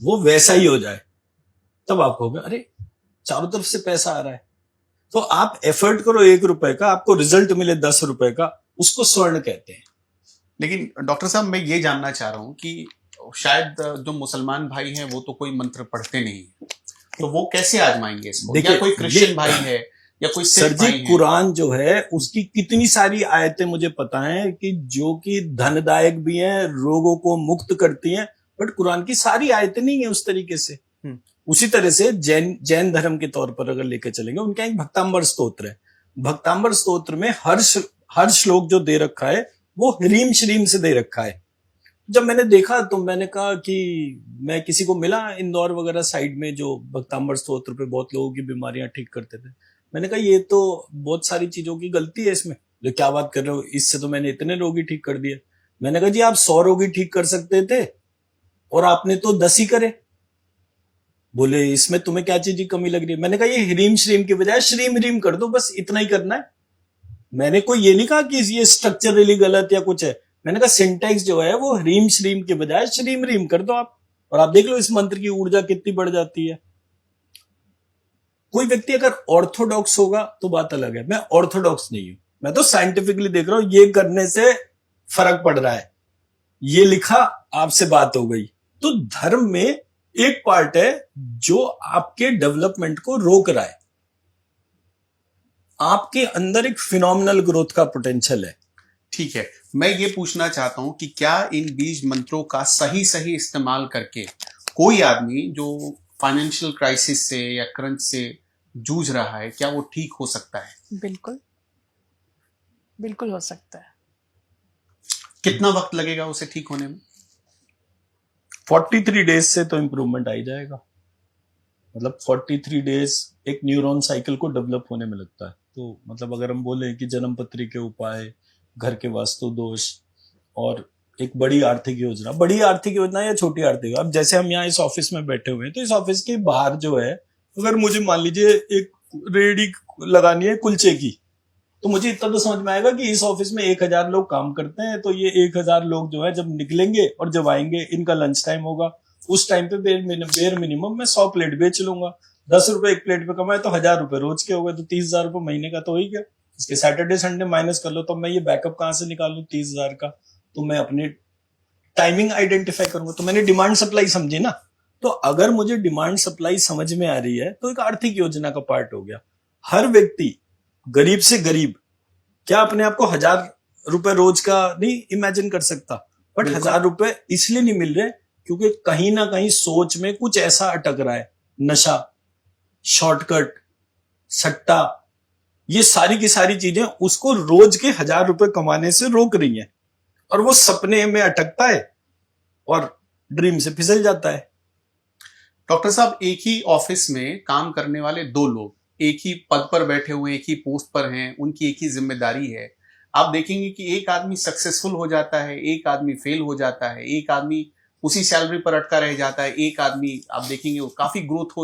वो वैसा ही हो जाए, तब आप कहोगे अरे चारों तरफ से पैसा आ रहा है। तो आप एफर्ट करो 1 रुपए का, आपको रिजल्ट मिले 10 रुपए का, उसको स्वर्ण कहते हैं। लेकिन डॉक्टर साहब, मैं ये जानना चाह रहा हूं कि शायद जो मुसलमान भाई हैं वो तो कोई मंत्र पढ़ते नहीं, तो वो कैसे आजमाएंगे इसको? या कोई क्रिश्चियन भाई है या कोई सर जी, कुरान जो है उसकी कितनी सारी आयतें मुझे पता है कि जो कि धनदायक भी हैं, रोगों को मुक्त करती हैं, बट कुरान की सारी आयतें नहीं है उस तरीके से। उसी तरह से जैन धर्म के तौर पर अगर लेकर चलेंगे, उनका एक भक्तांबर स्तोत्र है। भक्तांबर स्तोत्र में हर श्लोक जो दे रखा है वो ह्रीम श्रीम से दे रखा है। जब मैंने देखा तो मैंने कहा कि मैं किसी को मिला इंदौर वगैरह साइड में जो भक्तांबर स्तोत्र पे बहुत लोगों की बीमारियां ठीक करते थे। मैंने कहा ये तो बहुत सारी चीजों की गलती है इसमें। जो क्या बात कर रहे हो, इससे तो मैंने इतने रोगी ठीक कर दिए। मैंने कहा जी आप 100 रोगी ठीक कर सकते थे और आपने तो 10 ही करे। बोले इसमें तुम्हें क्या चीज की कमी लग रही है? मैंने कहा ये ह्रीम श्रीम की बजाय श्रीम ह्रीम कर दो, बस इतना ही करना है। मैंने कोई ये नहीं कहा कि ये स्ट्रक्चरली गलत या कुछ है। मैंने कहा सिंटैक्स जो है वो ह्रीम श्रीम के बजाय श्रीम ह्रीम कर दो आप, और आप देख लो इस मंत्र की ऊर्जा कितनी बढ़ जाती है। कोई व्यक्ति अगर ऑर्थोडॉक्स होगा तो बात अलग है। मैं ऑर्थोडॉक्स नहीं हूं, मैं तो साइंटिफिकली देख रहा हूं ये करने से फर्क पड़ रहा है, ये लिखा आपसे बात हो गई। तो धर्म में एक पार्ट है जो आपके डेवलपमेंट को रोक रहा है। आपके अंदर एक फिनोमिनल ग्रोथ का पोटेंशियल है। ठीक है, मैं ये पूछना चाहता हूं कि क्या इन बीज मंत्रों का सही इस्तेमाल करके कोई आदमी जो फाइनेंशियल क्राइसिस से या क्रंच से जूझ रहा है, क्या वो ठीक हो सकता है? बिल्कुल बिल्कुल हो सकता है। कितना वक्त लगेगा उसे ठीक होने में? 43 डेज से तो इंप्रूवमेंट आ ही जाएगा। मतलब 43 डेज एक न्यूरॉन साइकिल को डेवलप होने में लगता है। तो मतलब अगर हम बोले कि जन्म पत्री के उपाय, घर के वास्तु दोष और एक बड़ी आर्थिक योजना या छोटी आर्थिक, अब जैसे हम यहाँ इस ऑफिस में बैठे हुए हैं तो इस ऑफिस के बाहर जो है, अगर मुझे मान लीजिए एक रेडी लगानी है कुलचे की, तो मुझे इतना तो समझ में आएगा कि इस ऑफिस में 1000 लोग काम करते हैं, तो ये 1000 लोग जो है जब निकलेंगे और जब आएंगे इनका लंच टाइम होगा, उस टाइम पे बेर मिनिमम मैं 100 प्लेट बेच लूंगा। 10 रुपए एक प्लेट पे कमाए तो 1000 रुपए रोज के हो गए, तो 30,000 रुपए महीने का तो हो ही गया। इसके सैटरडे संडे माइनस कर लो, तो मैं ये बैकअप कहां से निकालूं 30,000 का? तो मैं अपनी टाइमिंग आइडेंटिफाई करूंगा। तो मैंने डिमांड सप्लाई समझी ना। तो अगर मुझे डिमांड सप्लाई समझ में आ रही है तो एक आर्थिक योजना का पार्ट हो गया। हर व्यक्ति गरीब से गरीब क्या अपने आप को 1000 रुपए रोज का नहीं इमेजिन कर सकता, बट 1000 रुपए इसलिए नहीं मिल रहे क्योंकि कहीं ना कहीं सोच में कुछ ऐसा अटक रहा है। नशा, शॉर्टकट, सट्टा, ये सारी की सारी चीजें उसको रोज के 1000 रुपए कमाने से रोक रही हैं, और वो सपने में अटकता है और ड्रीम से फिसल जाता है। डॉक्टर साहब, एक ही ऑफिस में काम करने वाले दो लोग एक ही पद पर बैठे हुए, एक ही पोस्ट पर हैं, उनकी एक ही जिम्मेदारी है। आप देखेंगे कि एक आदमी सक्सेसफुल हो जाता है, एक आदमी फेल हो जाता है, एक आदमी उसी सैलरी पर अटका रह जाता है, एक आदमी आप देखेंगे वो काफी ग्रोथ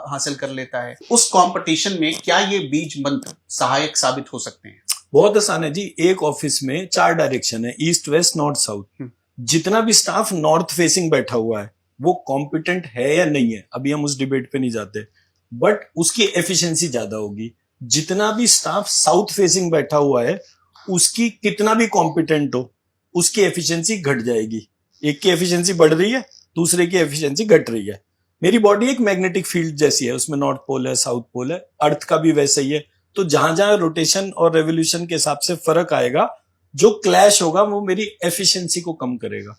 हासिल कर लेता है। उस कंपटीशन में क्या ये बीज मंत्र सहायक साबित हो सकते हैं? बहुत आसान है जी। एक ऑफिस में 4 डायरेक्शन है, ईस्ट, वेस्ट, नॉर्थ, साउथ। जितना भी स्टाफ नॉर्थ फेसिंग बैठा हुआ है वो कॉम्पिटेंट है या नहीं है, अभी हम उस डिबेट पे नहीं जाते, बट उसकी एफिशिएंसी ज्यादा होगी। जितना भी स्टाफ साउथ फेसिंग बैठा हुआ है उसकी कितना भी कॉम्पिटेंट हो, उसकी एफिशिएंसी घट जाएगी। एक की एफिशिएंसी बढ़ रही है, दूसरे की एफिशिएंसी घट रही है। मेरी बॉडी एक मैग्नेटिक फील्ड जैसी है, उसमें नॉर्थ पोल है, साउथ पोल है, अर्थ का भी वैसा ही है। तो जहां जहां रोटेशन और रेवोल्यूशन के हिसाब से फर्क आएगा, जो क्लैश होगा वो मेरी एफिशिएंसी को कम करेगा।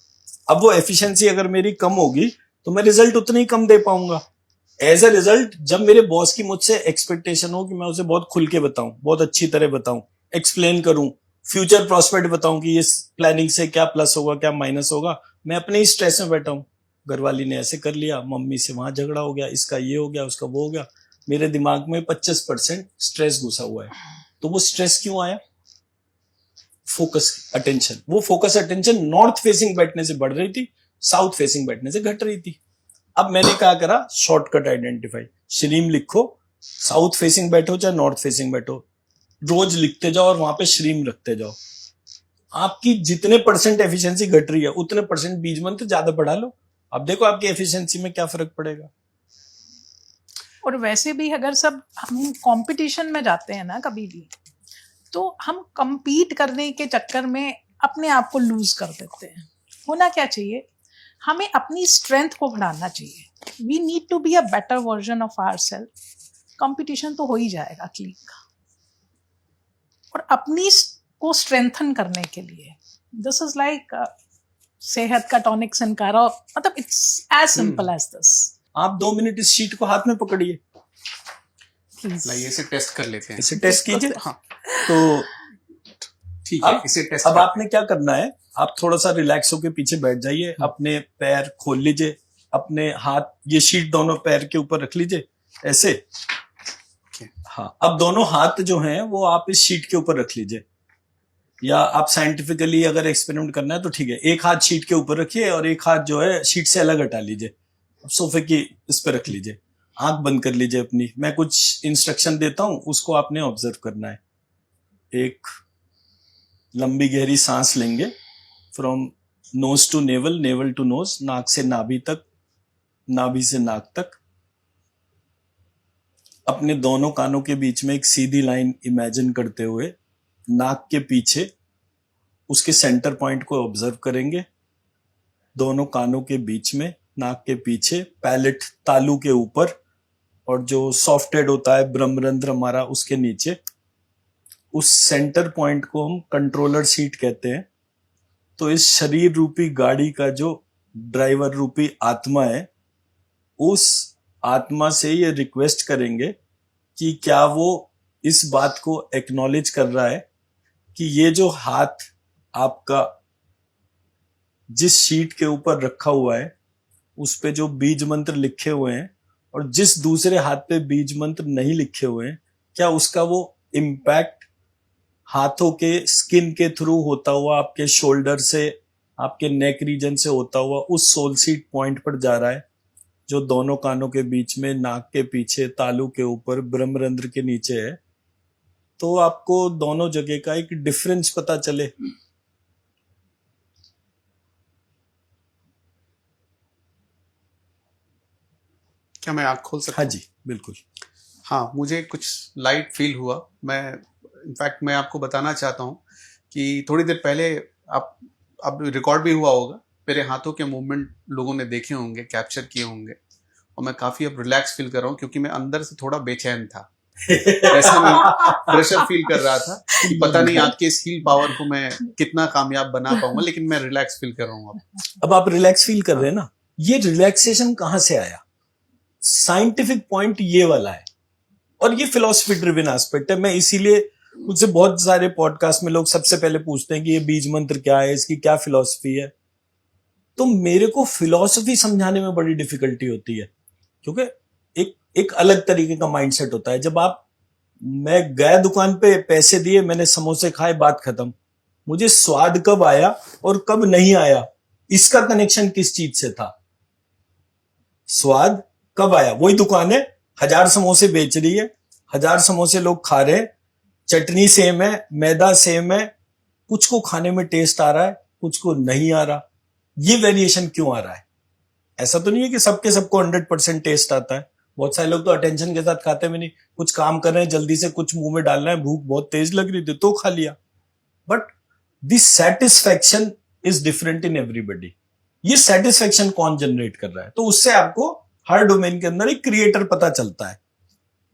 अब वो एफिशिएंसी अगर मेरी कम होगी तो मैं रिजल्ट उतना ही कम दे पाऊंगा। एज ए रिजल्ट, जब मेरे बॉस की मुझसे एक्सपेक्टेशन हो कि मैं उसे बहुत खुल के बताऊं, बहुत अच्छी तरह बताऊं, एक्सप्लेन करूं, फ्यूचर प्रोस्पेक्ट बताऊं कि इस प्लानिंग से क्या प्लस होगा, क्या माइनस होगा, मैं अपने ही स्ट्रेस में बैठा हूं। घरवाली ने ऐसे कर लिया, मम्मी से वहां झगड़ा हो गया, इसका ये हो गया, उसका वो हो गया, मेरे दिमाग में 25% स्ट्रेस घुसा हुआ है। तो वो स्ट्रेस क्यों आया? Focus attention. वो फोकस अटेंशन नॉर्थ फेसिंग बैठने से बढ़ रही थी, साउथ फेसिंग बैठने से घट रही थी। अब मैंने क्या करा, शॉर्टकट आइडेंटिफाई। श्रीम लिखो, साउथ फेसिंग बैठो चाहे नॉर्थ फेसिंग बैठो, रोज लिखते जाओ और वहां पे श्रीम रखते जाओ। आपकी जितने परसेंट एफिशिएंसी घट रही है उतने परसेंट बीज मंत्र ज्यादा बढ़ा लो। अब देखो आपकी एफिशिएंसी में क्या फर्क पड़ेगा। और वैसे भी अगर सब हम कंपटीशन में जाते हैं ना कभी भी, तो हम compete करने के चक्कर में अपने आप को लूज कर देते हैं। होना क्या चाहिए, हमें अपनी स्ट्रेंथ को बढ़ाना चाहिए। We need to be a better version of our self. Competition तो हो ही जाएगा क्लिक, और अपनी को स्ट्रेंथन करने के लिए दिस इज लाइक सेहत का टॉनिक सनकारा, मतलब it's as simple as this. आप 2 मिनट इस शीट को हाथ में पकड़िए, लाइए इसे टेस्ट कर लेते हैं। इसे टेस्ट कीजिए। हाँ, तो ठीक है, इसे टेस्ट अब आपने क्या करना है, आप थोड़ा सा रिलैक्स होकर पीछे बैठ जाइए, अपने पैर खोल लीजिए, अपने हाथ, ये शीट दोनों पैर के ऊपर रख लीजिए ऐसे। हाँ, अब दोनों हाथ जो हैं वो आप इस शीट के ऊपर रख लीजिए, या आप साइंटिफिकली अगर एक्सपेरिमेंट करना है तो ठीक है, एक हाथ शीट के ऊपर रखिए और एक हाथ जो है शीट से अलग हटा लीजिए। अब सोफे की इस पर रख लीजिए, आंख बंद कर लीजिए अपनी। मैं कुछ इंस्ट्रक्शन देता हूं, उसको आपने ऑब्जर्व करना है। एक लंबी गहरी सांस लेंगे, from nose to navel, navel to nose, नाक से नाभि तक, नाभि से नाक तक। अपने दोनों कानों के बीच में एक सीधी लाइन इमेजिन करते हुए नाक के पीछे उसके सेंटर पॉइंट को ऑब्जर्व करेंगे। दोनों कानों के बीच में, नाक के पीछे, पैलेट तालू के ऊपर, और जो सॉफ्ट हेड होता है ब्रह्मरंध्र हमारा, उसके नीचे। उस सेंटर पॉइंट को हम कंट्रोलर सीट कहते हैं। तो इस शरीर रूपी गाड़ी का जो ड्राइवर रूपी आत्मा है, उस आत्मा से ये रिक्वेस्ट करेंगे कि क्या वो इस बात को एक्नॉलेज कर रहा है कि ये जो हाथ आपका जिस शीट के ऊपर रखा हुआ है उस पे जो बीज मंत्र लिखे हुए हैं, और जिस दूसरे हाथ पे बीज मंत्र नहीं लिखे हुए हैं, क्या उसका वो इम्पैक्ट हाथों के स्किन के थ्रू होता हुआ आपके शोल्डर से, आपके नेक रीजन से होता हुआ उस सोल सीट पॉइंट पर जा रहा है, जो दोनों कानों के बीच में, नाक के पीछे, तालू के ऊपर, ब्रह्मरंध्र के नीचे है। तो आपको दोनों जगह का एक डिफरेंस पता चले। क्या मैं आँख खोल सकता हूँ? हाँ जी, बिल्कुल। हाँ, मुझे कुछ लाइट फील हुआ। मैं इनफैक्ट मैं आपको बताना चाहता हूँ कि थोड़ी देर पहले आप, अब रिकॉर्ड भी हुआ होगा, मेरे हाथों के मूवमेंट लोगों ने देखे होंगे, कैप्चर किए होंगे, और मैं काफी अब रिलैक्स फील कर रहा हूँ, क्योंकि मैं अंदर से थोड़ा बेचैन था। ऐसा मैं प्रेशर फील कर रहा था कि पता नहीं आपके इस हील पावर को मैं कितना कामयाब बना पाऊंगा, लेकिन मैं रिलैक्स फील कर रहा हूँ अब आप रिलैक्स फील कर रहे हैं ना, ये रिलैक्सेशन कहां से आया? साइंटिफिक पॉइंट ये वाला है, और ये फिलॉसफी ड्रिवन एस्पेक्ट है। मैं इसीलिए मुझसे बहुत सारे पॉडकास्ट में लोग सबसे पहले पूछते हैं कि ये बीज मंत्र क्या है, इसकी क्या फिलॉसफी है। तो मेरे को फिलॉसफी समझाने में बड़ी डिफिकल्टी होती है, क्योंकि एक अलग तरीके का माइंडसेट होता है। जब मैं गया दुकान पे, पैसे दिए, मैंने समोसे खाए, बात खत्म। मुझे स्वाद कब आया और कब नहीं आया, इसका कनेक्शन किस चीज से था? स्वाद कब आया? वही दुकान है, 1000 समोसे बेच रही है, 1000 समोसे लोग खा रहे हैं, चटनी सेम है, मैदा सेम है, कुछ को खाने में टेस्ट आ रहा है, कुछ को नहीं आ रहा। ये वेरिएशन क्यों आ रहा है? ऐसा तो नहीं है कि सबको 100% टेस्ट आता है। बहुत सारे लोग तो अटेंशन के साथ खाते भी नहीं, कुछ काम कर रहे हैं, जल्दी से कुछ मुंह में डालना है, भूख बहुत तेज लग रही थी तो खा लिया। But this satisfaction is different in everybody. ये सेटिस्फैक्शन कौन जनरेट कर रहा है? तो उससे आपको हर डोमेन के अंदर एक क्रिएटर पता चलता है।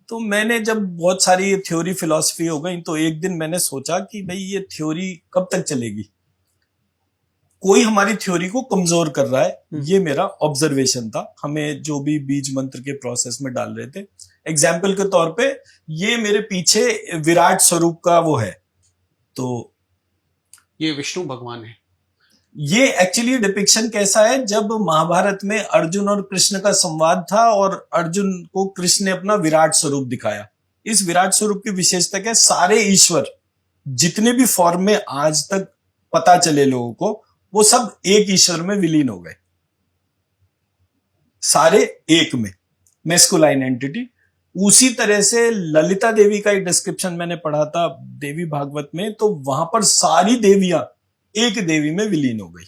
तो मैंने जब बहुत सारी थ्योरी फिलॉसफी हो गई, तो एक दिन मैंने सोचा कि भाई ये थ्योरी कब तक चलेगी? कोई हमारी थ्योरी को कमजोर कर रहा है, ये मेरा ऑब्जर्वेशन था। हमें जो भी बीज मंत्र के प्रोसेस में डाल रहे थे, एग्जाम्पल के तौर पे ये मेरे पीछे विराट स्वरूप का वो है, तो ये विष्णु भगवान है। ये एक्चुअली डिपिक्शन कैसा है? जब महाभारत में अर्जुन और कृष्ण का संवाद था और अर्जुन को कृष्ण ने अपना विराट स्वरूप दिखाया। इस विराट स्वरूप की विशेषता क्या है? सारे ईश्वर जितने भी फॉर्म में आज तक पता चले लोगों को, वो सब एक ईश्वर में विलीन हो गए, सारे एक में, मैस्कुलाइन एंटिटी। उसी तरह से ललिता देवी का एक डिस्क्रिप्शन मैंने पढ़ा था देवी भागवत में, तो वहां पर सारी देवियां एक देवी में विलीन हो गई।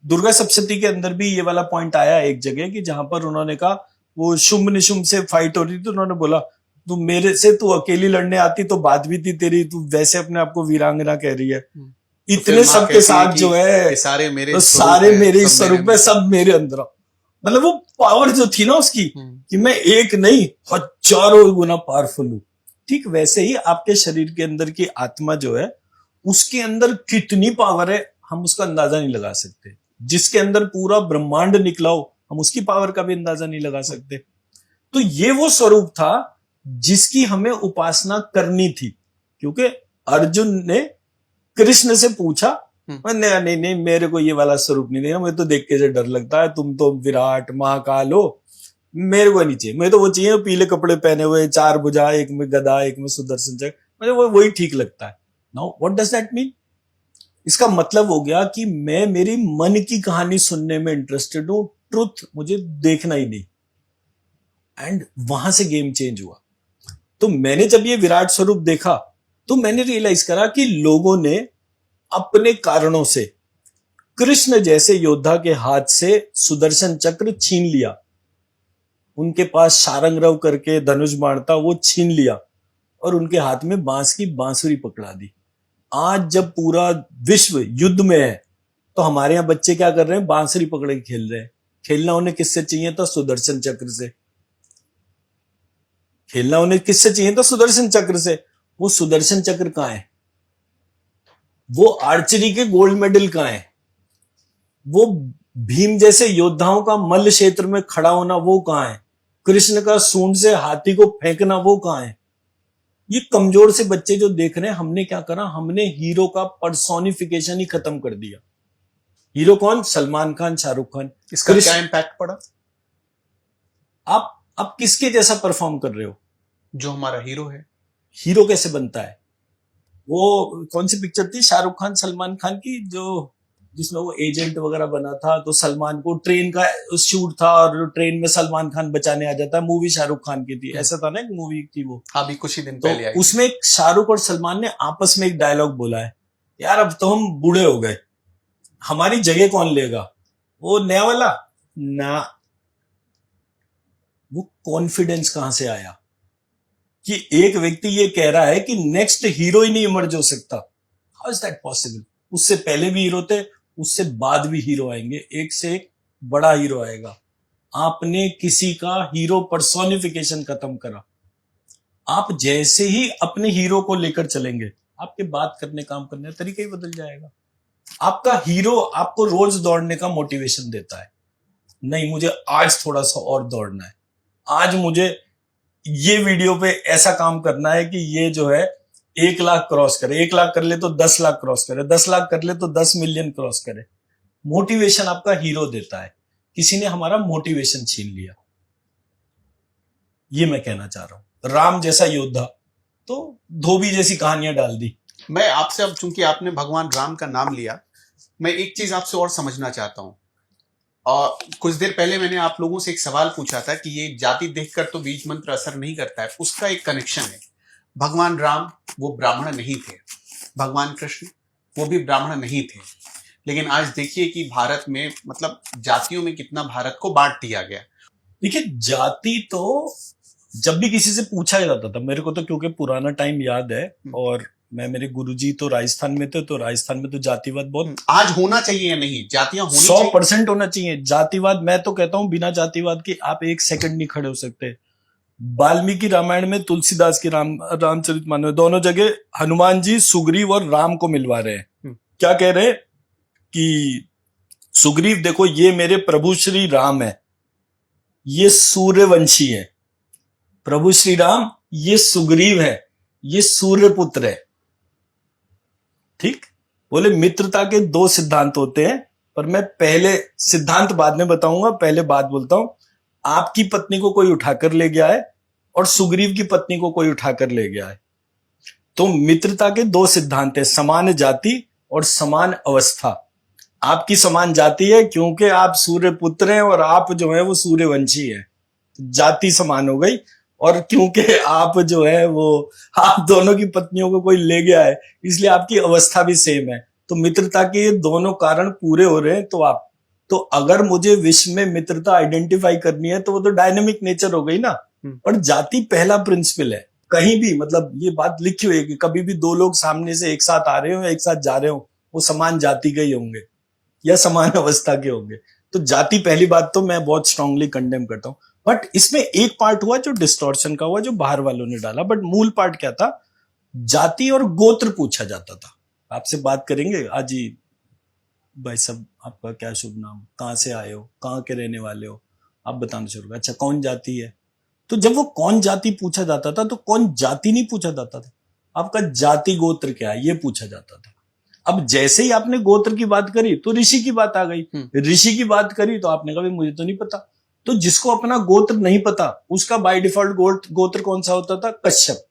दुर्गा सप्तशती के अंदर भी ये वाला पॉइंट आया एक जगह कि जहां पर उन्होंने कहा, वो शुंभ निशुंभ से फाइट हो रही थी, तो उन्होंने बोला तू मेरे से तू अकेली लड़ने आती तो बात भी थी तेरी, तू वैसे अपने आप को वीरांगना कह रही है। इतने सबके साथ जो है सारे मेरे स्वरूप है, सब मेरे अंदर। मतलब वो पावर जो थी ना उसकी, कि मैं एक नहीं हजारों गुना पावरफुल हूं। ठीक वैसे ही आपके शरीर के अंदर की आत्मा जो है, उसके अंदर कितनी पावर है हम उसका अंदाजा नहीं लगा सकते। जिसके अंदर पूरा ब्रह्मांड निकला हो, हम उसकी पावर का भी अंदाजा नहीं लगा सकते। तो ये वो स्वरूप था जिसकी हमें उपासना करनी थी, क्योंकि अर्जुन ने कृष्ण से पूछा, नहीं नहीं मेरे को ये वाला स्वरूप नहीं देना, मुझे तो देख के से डर लगता है, तुम तो विराट महाकाल हो, मेरे को नहीं चाहिए। मुझे तो वो चाहिए पीले कपड़े पहने हुए, 4 भुजा, एक में गदा, एक में सुदर्शन चक्र, मुझे वही ठीक लगता है। Now what does that mean? इसका मतलब हो गया कि मैं मेरी मन की कहानी सुनने में इंटरेस्टेड हूं, ट्रुथ मुझे देखना ही नहीं। एंड वहां से गेम चेंज हुआ। तो मैंने जब ये विराट स्वरूप देखा, तो मैंने रियलाइज करा कि लोगों ने अपने कारणों से कृष्ण जैसे योद्धा के हाथ से सुदर्शन चक्र छीन लिया। उनके पास शारंगरव करके धनुष बाण था, वो छीन लिया और उनके हाथ में बांस की बांसुरी पकड़ा दी। आज जब पूरा विश्व युद्ध में है, तो हमारे यहाँ बच्चे क्या कर रहे हैं? बांसुरी पकड़ के खेल रहे हैं। खेलना उन्हें किससे चाहिए था? सुदर्शन चक्र से। खेलना उन्हें किससे चाहिए था? सुदर्शन चक्र से। वो सुदर्शन चक्र कहां है? वो आर्चरी के गोल्ड मेडल कहां है? वो भीम जैसे योद्धाओं का मल्ल क्षेत्र में खड़ा होना, वो कहां है? कृष्ण का सूंड से हाथी को फेंकना, वो कहां है? ये कमजोर से बच्चे जो देख रहे हैं, हमने क्या करा? हमने हीरो का पर्सोनिफिकेशन ही खत्म कर दिया। हीरो कौन? सलमान खान, शाहरुख खान। इसका क्या इंपैक्ट पड़ा? आप किसके जैसा परफॉर्म कर रहे हो? जो हमारा हीरो है। हीरो कैसे बनता है? वो कौन सी पिक्चर थी शाहरुख खान सलमान खान की, जो जिसमें वो एजेंट वगैरह बना था, तो सलमान को ट्रेन का शूट था और ट्रेन में सलमान खान बचाने आ जाता है। मूवी शाहरुख खान की थी, ऐसा था ना, एक मूवी थी वो, अभी कुछ ही दिन तो पहले आई। उसमें शाहरुख और सलमान ने आपस में एक डायलॉग बोला है, यार अब तो हम बूढ़े हो गए, हमारी जगह कौन लेगा? वो नया वाला ना। वो कॉन्फिडेंस कहां से आया कि एक व्यक्ति ये कह रहा है कि नेक्स्ट हीरो ही नहीं इमर्ज हो सकता? How is that possible? उससे पहले भी हीरो थे, उससे बाद भी हीरो आएंगे, एक से एक बड़ा हीरो आएगा। आपने किसी का हीरो पर्सोनिफिकेशन खत्म करा। आप जैसे ही अपने हीरो को लेकर चलेंगे, आपके बात करने, काम करने का तरीका ही बदल जाएगा। आपका हीरो आपको रोज दौड़ने का मोटिवेशन देता है, नहीं मुझे आज थोड़ा सा और दौड़ना है, आज मुझे ये वीडियो पे ऐसा काम करना है कि ये जो है 1 लाख क्रॉस करे, 1 लाख कर ले तो 10 लाख क्रॉस करे, 10 लाख कर ले तो 10 मिलियन क्रॉस करे। मोटिवेशन आपका हीरो देता है, किसी ने हमारा मोटिवेशन छीन लिया। ये मैं कहना चाह रहा हूं। राम जैसा योद्धा तो धोबी जैसी कहानियां डाल दी। मैं आपसे, अब चूंकि आपने भगवान राम का नाम लिया, मैं एक चीज आपसे और समझना चाहता हूं। और कुछ देर पहले मैंने आप लोगों से एक सवाल पूछा था कि ये जाति देखकर तो बीज मंत्र असर नहीं करता है, उसका एक कनेक्शन है। भगवान राम वो ब्राह्मण नहीं थे, भगवान कृष्ण वो भी ब्राह्मण नहीं थे, लेकिन आज देखिए कि भारत में मतलब जातियों में कितना भारत को बांट दिया गया। देखिए, जाति तो जब भी किसी से पूछा जाता था, मेरे को तो क्योंकि पुराना टाइम याद है, और मेरे गुरुजी तो राजस्थान में थे, तो राजस्थान में तो जातिवाद बहुत आज होना चाहिए या नहीं, जातियां होनी 100% होना चाहिए। जातिवाद, मैं तो कहता हूं बिना जातिवाद के आप एक सेकंड नहीं खड़े हो सकते। वाल्मीकि रामायण में, तुलसीदास की रामचरितमानस, दोनों जगह हनुमान जी सुग्रीव और राम को मिलवा रहे हैं। क्या कह रहे हैं कि सुग्रीव देखो, ये मेरे प्रभु श्री राम है, ये सूर्यवंशी है। प्रभु श्री राम, ये सुग्रीव है, ये सूर्यपुत्र है। ठीक, बोले मित्रता के 2 सिद्धांत होते हैं, पर मैं पहले सिद्धांत बाद में बताऊंगा, पहले बात बोलता हूं। आपकी पत्नी को कोई उठाकर ले गया है और सुग्रीव की पत्नी को कोई उठाकर ले गया है, तो मित्रता के 2 सिद्धांत है, समान जाति और समान अवस्था। आपकी समान जाति है क्योंकि आप सूर्यपुत्र हैं और आप जो है वो सूर्यवंशी है, जाति समान हो गई। और क्योंकि आप जो है वो, आप दोनों की पत्नियों को कोई ले गया है, इसलिए आपकी अवस्था भी सेम है। तो मित्रता के ये दोनों कारण पूरे हो रहे हैं। तो अगर मुझे विश्व में मित्रता आइडेंटिफाई करनी है तो वो तो डायनेमिक नेचर हो गई ना। पर जाति पहला प्रिंसिपल है, कहीं भी, मतलब ये बात लिखी हुई है कि कभी भी 2 लोग सामने से एक साथ आ रहे हो, एक साथ जा रहे हो, वो समान जाति के ही होंगे या समान अवस्था के होंगे। तो जाति पहली बात तो मैं बहुत स्ट्रांगली कंडेम करता हूं। बट इसमें एक पार्ट हुआ जो डिस्टॉर्शन का हुआ, जो बाहर वालों ने डाला। बट मूल पार्ट क्या था? जाति और गोत्र पूछा जाता था। आपसे बात करेंगे आज ही, भाई साहब आपका क्या शुभ नाम, कहाँ से आए हो, कहाँ के रहने वाले हो, आप बताना शुरू करें। अच्छा, कौन जाति है? तो जब वो कौन जाति पूछा जाता था तो कौन जाति नहीं पूछा जाता था, आपका जाति गोत्र क्या है ये पूछा जाता था। अब जैसे ही आपने गोत्र की बात करी तो ऋषि की बात आ गई, ऋषि की बात करी तो आपने कहा मुझे तो नहीं पता। तो जिसको अपना गोत्र नहीं पता उसका बाय डिफॉल्ट गोत्र कौन सा होता था? कश्यप,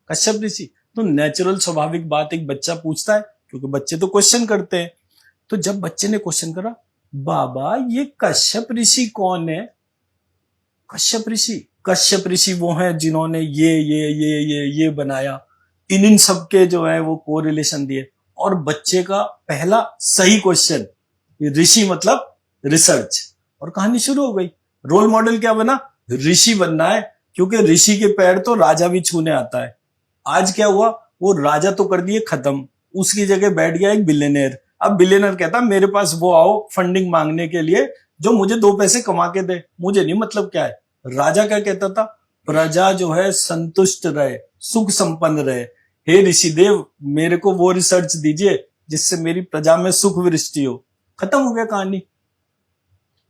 कश्यप ऋषि। तो नेचुरल स्वाभाविक बात एक बच्चा पूछता है, क्योंकि बच्चे तो क्वेश्चन करते हैं। तो जब बच्चे ने क्वेश्चन करा, बाबा ये कश्यप ऋषि कौन है? कश्यप ऋषि वो हैं जिन्होंने ये बनाया, इन सबके जो है वो कोरिलेशन दिए। और बच्चे का पहला सही क्वेश्चन, ऋषि मतलब रिसर्च, और कहानी शुरू हो गई। रोल मॉडल क्या बना? ऋषि बनना है, क्योंकि ऋषि के पैर तो राजा भी छूने आता है। आज क्या हुआ? वो राजा तो कर दिए खत्म, उसकी जगह बैठ गया एक बिलियनर। अब बिलियनर कहता मेरे पास वो आओ फंडिंग मांगने के लिए जो मुझे 2 पैसे कमा के दे, मुझे नहीं मतलब क्या है। राजा क्या कहता था? प्रजा जो है संतुष्ट रहे, सुख संपन्न रहे। हे ऋषिदेव, मेरे को वो रिसर्च दीजिए जिससे मेरी प्रजा में सुख वृष्टि हो। खत्म हो गया कहानी।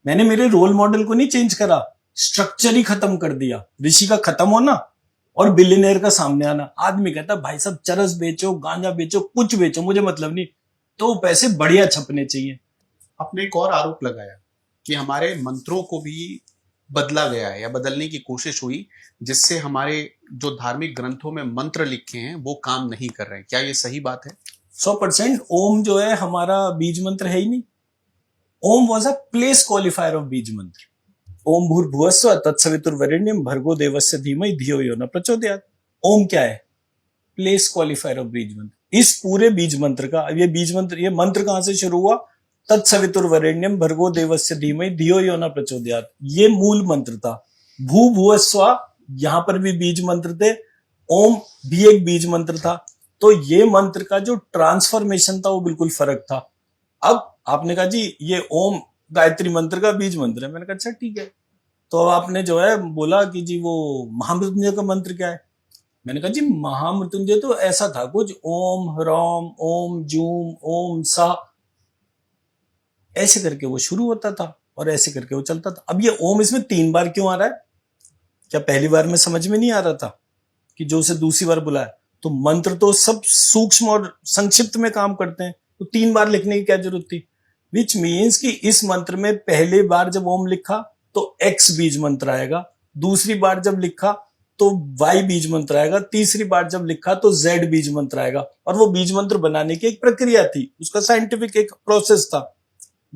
मैंने मेरे रोल मॉडल को नहीं चेंज करा, स्ट्रक्चर ही खत्म कर दिया। ऋषि का खत्म होना और बिलियनर का सामने आना। आदमी कहता भाई साहब चरस बेचो, गांजा बेचो, कुछ बेचो, मुझे मतलब नहीं, तो पैसे बढ़िया छपने चाहिए। आपने एक और आरोप लगाया कि हमारे मंत्रों को भी बदला गया है या बदलने की कोशिश हुई, जिससे हमारे जो धार्मिक ग्रंथों में मंत्र लिखे हैं वो काम नहीं कर रहे हैं। क्या ये सही बात है? 100%। ओम जो है हमारा बीज मंत्र है ही नहीं। Om was a place qualifier of beej mantra. ओम भूर्भुवस्सुः तत्सवितुर्वरेण्यं भर्गो देवस्य धीमहि धियो यो न प्रचोदयात्। ओम क्या है? प्लेस क्वालिफायर ऑफ बीज मंत्र। इस पूरे बीज मंत्र का, ये मंत्र कहां से शुरू हुआ? तत्सवितुर्वरेण्यं भर्गो देवस्य धीमहि धियो यो न प्रचोदयात्। ये मूल मंत्र था। भू भुवस्सुः, यहां पर भी बीज मंत्र थे, ओम भी एक बीज मंत्र था। तो ये मंत्र का जो ट्रांसफॉर्मेशन था वो बिल्कुल फर्क था। अब आपने कहा जी ये ओम गायत्री मंत्र का बीज मंत्र है, मैंने कहा अच्छा ठीक है। तो अब आपने जो है बोला कि जी वो महामृत्युंजय का मंत्र क्या है? मैंने कहा जी महामृत्युंजय तो ऐसा था कुछ, ओम ह्रौम ओम जूम ओम सा, ऐसे करके वो शुरू होता था और ऐसे करके वो चलता था। अब ये ओम इसमें 3 बार क्यों आ रहा है? क्या पहली बार में समझ में नहीं आ रहा था कि जो उसे दूसरी बार बुलाया? तो मंत्र तो सब सूक्ष्म और संक्षिप्त में काम करते हैं, तो 3 बार लिखने की क्या जरूरत थी? विच मीन्स कि इस मंत्र में पहली बार जब ओम लिखा तो एक्स बीज मंत्र आएगा, दूसरी बार जब लिखा तो वाई बीज मंत्र आएगा, तीसरी बार जब लिखा तो जेड बीज मंत्र आएगा। और वो बीज मंत्र बनाने की एक प्रक्रिया थी, उसका साइंटिफिक एक प्रोसेस था,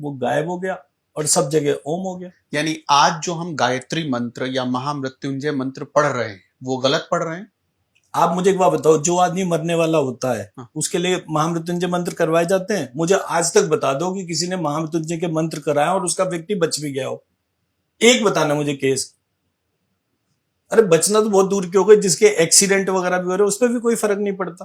वो गायब हो गया और सब जगह ओम हो गया। यानी आज जो हम गायत्री मंत्र या महामृत्युंजय मंत्र पढ़ रहे हैं वो गलत पढ़ रहे हैं। आप मुझे एक बात बताओ, जो आदमी मरने वाला होता है हाँ। उसके लिए महामृत्युंजय मंत्र करवाए जाते हैं? मुझे आज तक बता दो कि किसी ने महामृत्युंजय के मंत्र कराया और उसका व्यक्ति बच भी गया हो, एक बताना मुझे केस। अरे बचना तो बहुत दूर की हो गई, जिसके एक्सीडेंट वगैरह भी हो रहे उस पर भी कोई फर्क नहीं पड़ता।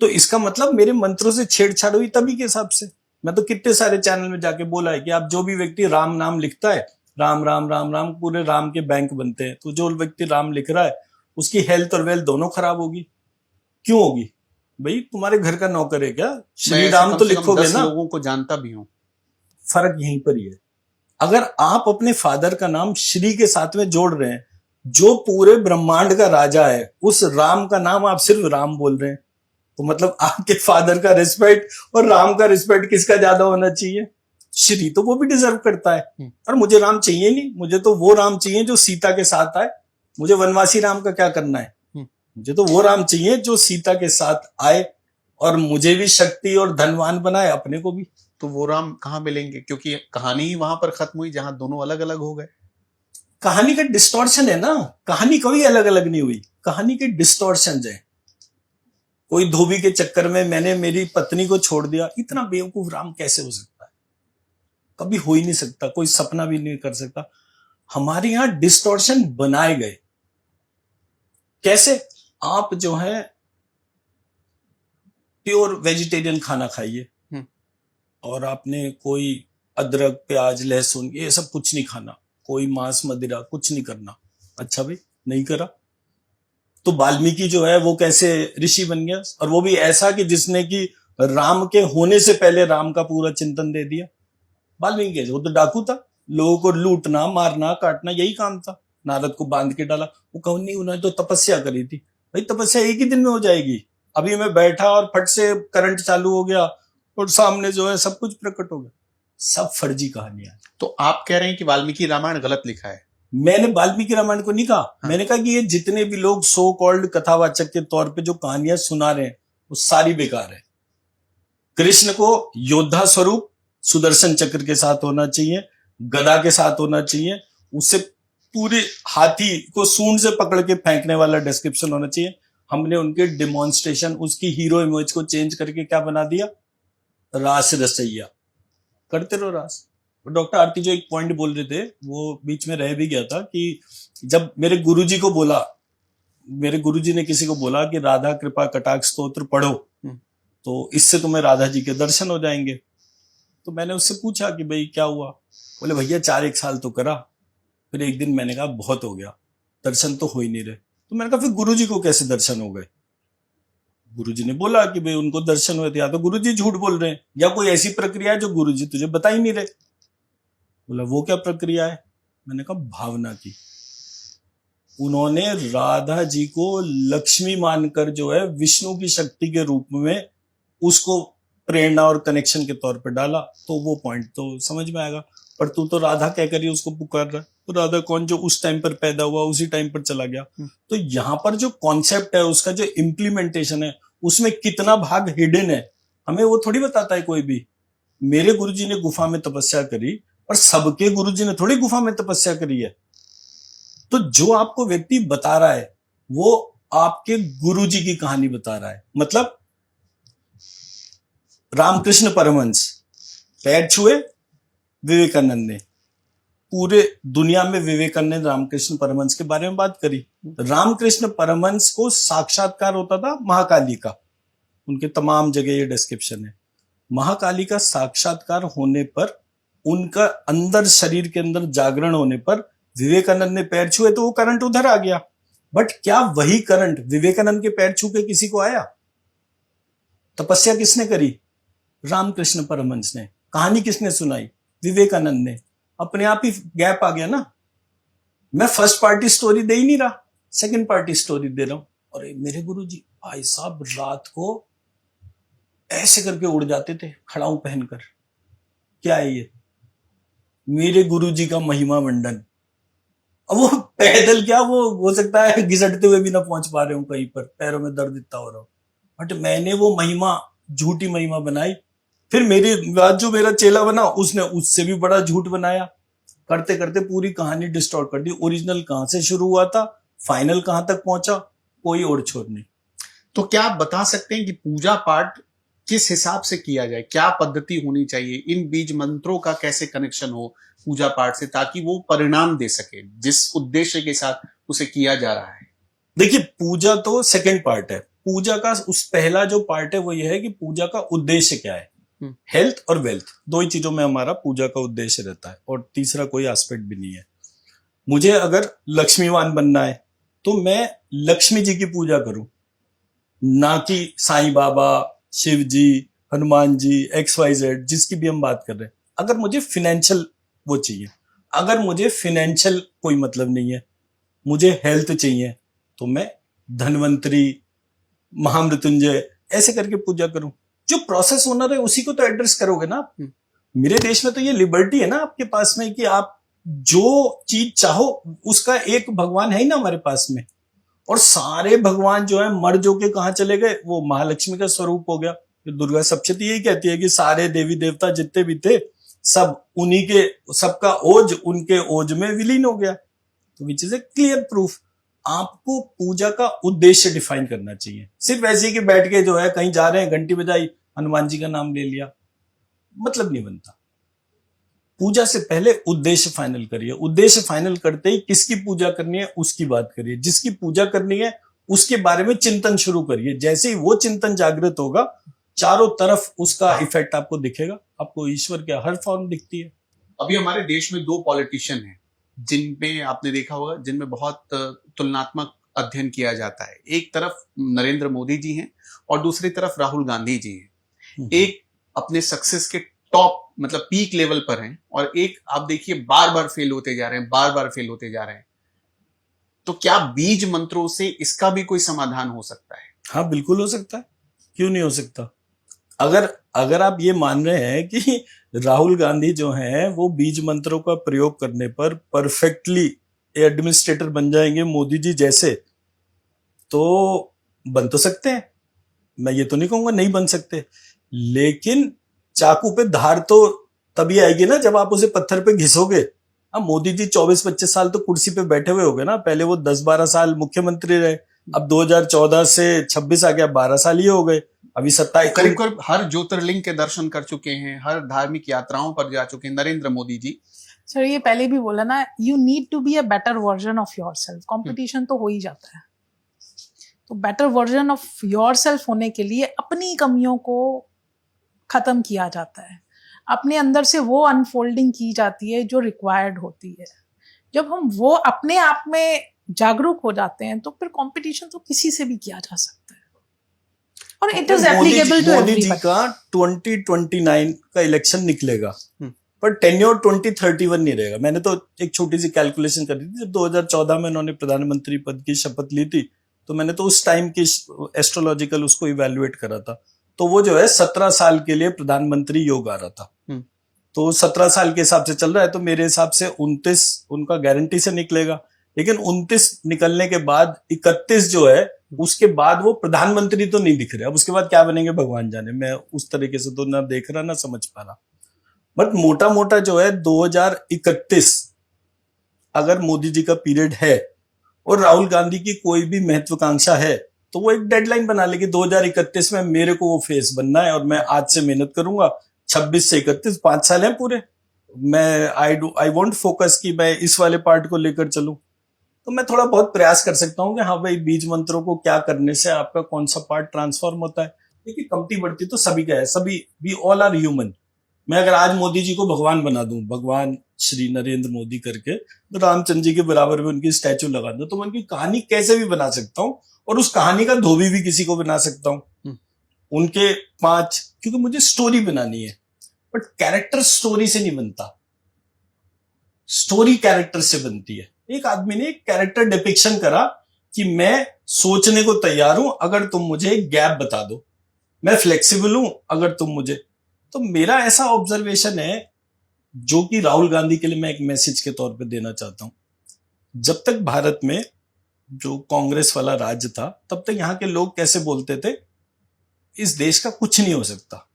तो इसका मतलब मेरे मंत्रों से छेड़छाड़ हुई तभी के हिसाब से। मैं तो कितने सारे चैनल में जाके बोला है कि आप जो भी व्यक्ति राम नाम लिखता है, राम राम राम राम, पूरे राम के बैंक बनते हैं। तो जो व्यक्ति राम लिख रहा है उसकी हेल्थ और वेल्थ दोनों खराब होगी। क्यों होगी भाई? तुम्हारे घर का नौकर है क्या? श्री राम तो लिखोगे ना। लोगों को जानता भी हूं। फर्क यहीं पर ही है। अगर आप अपने फादर का नाम श्री के साथ में जोड़ रहे हैं, जो पूरे ब्रह्मांड का राजा है, उस राम का नाम आप सिर्फ राम बोल रहे हैं, तो मतलब आपके फादर का रिस्पेक्ट और राम का रिस्पेक्ट किसका ज्यादा होना चाहिए? श्री तो वो भी डिजर्व करता है। और मुझे राम चाहिए नहीं, मुझे तो वो राम चाहिए जो सीता के साथ आए। मुझे वनवासी राम का क्या करना है? मुझे तो वो राम चाहिए जो सीता के साथ आए और मुझे भी शक्ति और धनवान बनाए, अपने को भी। तो वो राम कहाँ मिलेंगे? क्योंकि कहानी ही वहां पर खत्म हुई जहां दोनों अलग अलग हो गए। कहानी का डिस्टॉर्शन है ना, कहानी कभी अलग अलग नहीं हुई, कहानी के डिस्टॉर्शन है। कोई धोबी के चक्कर में मैंने मेरी पत्नी को छोड़ दिया, इतना बेवकूफ राम कैसे हो सकता है? कभी हो ही नहीं सकता, कोई सपना भी नहीं कर सकता। हमारे यहां डिस्टॉर्शन बनाए गए। कैसे? आप जो है प्योर वेजिटेरियन खाना खाइए और आपने कोई अदरक प्याज लहसुन ये सब कुछ नहीं खाना, कोई मांस मदिरा कुछ नहीं करना। अच्छा भाई, नहीं करा तो वाल्मीकि जो है वो कैसे ऋषि बन गया? और वो भी ऐसा कि जिसने कि राम के होने से पहले राम का पूरा चिंतन दे दिया। वाल्मीकि कैसे? वो तो डाकू था, लोगों को लूटना मारना काटना यही काम था। नारद को बांध के डाला। वो कहूँ नहीं, उन्होंने तो तपस्या करी थी। भाई तपस्या एक ही दिन में हो जाएगी? अभी मैं बैठा और फट से करंट चालू हो गया और सामने जो है सब कुछ प्रकट हो गया। सब फर्जी कहानियां। तो आप कह रहे हैं कि वाल्मीकि रामायण गलत लिखा है? मैंने वाल्मीकि रामायण को नहीं कहा। हाँ। मैंने कहा कि ये जितने भी लोग सो कॉल्ड कथावाचक के तौर पे जो कहानियां सुना रहे हैं वो सारी बेकार है। कृष्ण को योद्धा स्वरूप सुदर्शन चक्र के साथ होना चाहिए, गदा के साथ होना चाहिए, उससे पूरे हाथी को सूंड से पकड़ के फेंकने वाला डिस्क्रिप्शन होना चाहिए। हमने उनके डिमॉन्स्ट्रेशन, उसकी हीरो इमेज को चेंज करके क्या बना दिया? रास रसैया। करते रहो रास। डॉक्टर आरती जो एक पॉइंट बोल रहे थे वो बीच में रह भी गया था कि जब मेरे गुरुजी को बोला, मेरे गुरुजी ने किसी को बोला कि राधा कृपा कटाक्ष स्तोत्र पढ़ो तो इससे तुम्हें राधा जी के दर्शन हो जाएंगे। तो मैंने उससे पूछा कि भाई क्या हुआ? बोले भैया 4-1 साल तो करा, फिर एक दिन मैंने कहा बहुत हो गया, दर्शन तो हो ही नहीं रहे। तो मैंने कहा फिर गुरुजी को कैसे दर्शन हो गए? गुरुजी ने बोला कि भाई उनको दर्शन हुए थे। या तो गुरुजी झूठ बोल रहे हैं या कोई ऐसी प्रक्रिया है जो गुरुजी तुझे बता ही नहीं रहे। बोला वो क्या प्रक्रिया है? मैंने कहा भावना की। उन्होंने राधा जी को लक्ष्मी मानकर जो है विष्णु की शक्ति के रूप में उसको प्रेरणा और कनेक्शन के तौर पर डाला। तो वो पॉइंट तो समझ में आएगा। पर तू तो राधा कह कर ही उसको पुकार रहा है। तो राधा कौन? जो उस टाइम पर पैदा हुआ उसी टाइम पर चला गया। तो यहाँ पर जो कॉन्सेप्ट है उसका जो इम्प्लीमेंटेशन है उसमें कितना भाग हिडन है हमें वो थोड़ी बताता है कोई भी। मेरे गुरुजी ने गुफा में तपस्या करी और सबके गुरुजी ने थोड़ी गुफा में तपस्या करी है। तो जो आपको व्यक्ति बता रहा है वो आपके गुरुजी की कहानी बता रहा है। मतलब रामकृष्ण परमहंस पैर छुए विवेकानंद ने, पूरे दुनिया में विवेकानंद रामकृष्ण परमहंस के बारे में बात करी। रामकृष्ण परमहंस को साक्षात्कार होता था महाकाली का, उनके तमाम जगह ये डिस्क्रिप्शन है। महाकाली का साक्षात्कार होने पर, उनका अंदर शरीर के अंदर जागरण होने पर विवेकानंद ने पैर छुए तो वो करंट उधर आ गया। बट क्या वही करंट विवेकानंद के पैर छू के किसी को आया? तपस्या किसने करी? रामकृष्ण परमहंस ने। कहानी किसने सुनाई? विवेकानंद ने। अपने आप ही गैप आ गया ना। मैं फर्स्ट पार्टी स्टोरी दे ही नहीं रहा, सेकंड पार्टी स्टोरी दे रहा हूं। और मेरे गुरुजी भाई साहब रात को ऐसे करके उड़ जाते थे खड़ाऊ पहनकर। क्या है ये? मेरे गुरुजी का महिमा मंडन। अब वो पैदल क्या, वो हो सकता है घिसटते हुए भी ना पहुंच पा रहे हो कहीं पर, पैरों में दर्द इतना हो रहा हो, बट मैंने वो महिमा, झूठी महिमा बनाई। फिर मेरे बाद जो मेरा चेला बना उसने उससे भी बड़ा झूठ बनाया। करते करते पूरी कहानी डिस्टॉर्ट कर दी। ओरिजिनल कहां से शुरू हुआ था, फाइनल कहां तक पहुंचा, कोई और छोर नहीं। तो क्या आप बता सकते हैं कि पूजा पाठ किस हिसाब से किया जाए, क्या पद्धति होनी चाहिए, इन बीज मंत्रों का कैसे कनेक्शन हो पूजा पाठ से, ताकि वो परिणाम दे सके जिस उद्देश्य के साथ उसे किया जा रहा है? देखिए, पूजा तो सेकंड पार्ट है। पूजा का उस पहला जो पार्ट है वो ये है कि पूजा का उद्देश्य क्या है। हेल्थ और वेल्थ, दो ही चीजों में हमारा पूजा का उद्देश्य रहता है, और तीसरा कोई एस्पेक्ट भी नहीं है। मुझे अगर लक्ष्मीवान बनना है तो मैं लक्ष्मी जी की पूजा करूं, ना कि साईं बाबा, शिव जी, हनुमान जी, XYZ जिसकी भी हम बात कर रहे हैं। अगर मुझे फिनेंशियल वो चाहिए, अगर मुझे फिनेंशियल कोई मतलब नहीं है, मुझे हेल्थ चाहिए, तो मैं धन्वंतरी, महामृत्युंजय ऐसे करके पूजा करूं। जो प्रोसेस ओनर है उसी को तो एड्रेस करोगे ना आप। मेरे देश में तो ये लिबर्टी है ना आपके पास में कि आप जो चीज चाहो उसका एक भगवान है ही ना हमारे पास में। और सारे भगवान जो है मर जो के कहां चले गए, वो महालक्ष्मी का स्वरूप हो गया। दुर्गा सप्तशती यही कहती है कि सारे देवी देवता जितने भी थे सब उन्हीं के, सबका ओज उनके ओज में विलीन हो गया। तो which is a clear proof. आपको पूजा का उद्देश्य डिफाइन करना चाहिए। सिर्फ ऐसे ही कि बैठ के जो है कहीं जा रहे हैं, घंटी बजाई, हनुमान जी का नाम ले लिया, मतलब नहीं बनता। पूजा से पहले उद्देश्य फाइनल करिए। उद्देश्य फाइनल करते ही किसकी पूजा करनी है उसकी बात करिए। जिसकी पूजा करनी है उसके बारे में चिंतन शुरू करिए। जैसे ही वो चिंतन जागृत होगा, चारों तरफ उसका इफेक्ट आपको दिखेगा। आपको ईश्वर क्या हर फॉर्म दिखती है। अभी हमारे देश में 2 पॉलिटिशियन हैं जिनमें आपने देखा होगा, जिनमें बहुत तुलनात्मक अध्ययन किया जाता है। एक तरफ नरेंद्र मोदी जी हैं और दूसरी तरफ राहुल गांधी जी हैं। एक अपने सक्सेस के टॉप मतलब पीक लेवल पर हैं, और एक आप देखिए बार बार फेल होते जा रहे हैं, बार बार फेल होते जा रहे हैं। तो क्या बीज मंत्रों से इसका भी कोई समाधान हो सकता है? हाँ, बिल्कुल हो सकता है, क्यों नहीं हो सकता। अगर आप ये मान रहे हैं कि राहुल गांधी जो हैं वो बीज मंत्रों का प्रयोग करने पर परफेक्टली एडमिनिस्ट्रेटर बन जाएंगे मोदी जी जैसे, तो बन तो सकते हैं। मैं ये तो नहीं कहूंगा नहीं बन सकते, लेकिन चाकू पे धार तो तभी आएगी ना जब आप उसे पत्थर पे घिसोगे। अब मोदी जी 24-25 साल तो कुर्सी पे बैठे हुए हो गए ना। पहले वो 10-12 साल मुख्यमंत्री रहे, अब 2014 से 26 आ गया, 12 साल ही हो गए। अभी 27 करीब करीब हर ज्योतिर्लिंग के दर्शन कर चुके हैं, हर धार्मिक यात्राओं पर जा चुके हैं नरेंद्र मोदी जी। सर ये पहले भी बोला ना, you need to be a better version of yourself. Competition तो हो ही जाता है, तो बेटर वर्जन ऑफ योरसेल्फ होने के लिए अपनी कमियों को खत्म किया जाता है, अपने अंदर से वो अनफोल्डिंग की जाती है जो रिक्वायर्ड होती है। जब हम वो अपने आप में जागरूक हो जाते हैं तो फिर कंपटीशन तो किसी से भी किया जा सकता है, और it is applicable to Modi ji का 2029 का इलेक्शन निकलेगा, पर टेन्योर 2031 नहीं रहेगा। मैंने तो एक छोटी सी कैलकुलेशन कर दी थी। जब 2014 में उन्होंने प्रधानमंत्री पद की शपथ ली थी, तो मैंने तो उस टाइम की एस्ट्रोलॉजिकल उसको इवेल्युएट करा था, तो वो जो है 17 साल के लिए प्रधानमंत्री योग आ रहा था। तो 17 साल के हिसाब से चल रहा है, तो मेरे हिसाब से 29 उनका गारंटी से निकलेगा। लेकिन 29 निकलने के बाद 31 जो है, उसके बाद वो प्रधानमंत्री तो नहीं दिख रहे। अब उसके बाद क्या बनेंगे भगवान जाने। मैं उस तरीके से तो ना देख रहा ना समझ पा रहा, बट मोटा मोटा जो है 2031 अगर मोदी जी का पीरियड है और राहुल गांधी की कोई भी महत्वाकांक्षा है, तो वो एक डेडलाइन बना ले कि 2031 में मेरे को वो फेस बनना है और मैं आज से मेहनत करूंगा। 26 से 31 5 साल हैं पूरे। मैं आई वॉन्ट फोकस कि मैं इस वाले पार्ट को लेकर चलूं, तो मैं थोड़ा बहुत प्रयास कर सकता हूं कि हाँ भाई, बीज मंत्रों को क्या करने से आपका कौन सा पार्ट ट्रांसफॉर्म होता है। देखिए, कमती बढ़ती तो सभी का है, सभी वी ऑल आर ह्यूमन। मैं अगर आज मोदी जी को भगवान बना दूं, भगवान श्री नरेंद्र मोदी करके, तो रामचंद्र जी के बराबर में उनकी स्टैचू लगा दूं, तो मैं उनकी कहानी कैसे भी बना सकता हूं, और उस कहानी का धोबी भी किसी को बना सकता हूं। उनके 5, क्योंकि मुझे स्टोरी बनानी है, बट कैरेक्टर स्टोरी से नहीं बनता, स्टोरी कैरेक्टर से बनती है। एक आदमी ने एक कैरेक्टर डिपिक्शन करा कि मैं सोचने को तैयार हूं अगर तुम मुझे एक गैप बता दो, मैं फ्लेक्सिबल हूं अगर तुम मुझे। तो मेरा ऐसा ऑब्जर्वेशन है जो कि राहुल गांधी के लिए मैं एक मैसेज के तौर पे देना चाहता हूं। जब तक भारत में जो कांग्रेस वाला राज्य था, तब तक यहाँ के लोग कैसे बोलते थे, इस देश का कुछ नहीं हो सकता।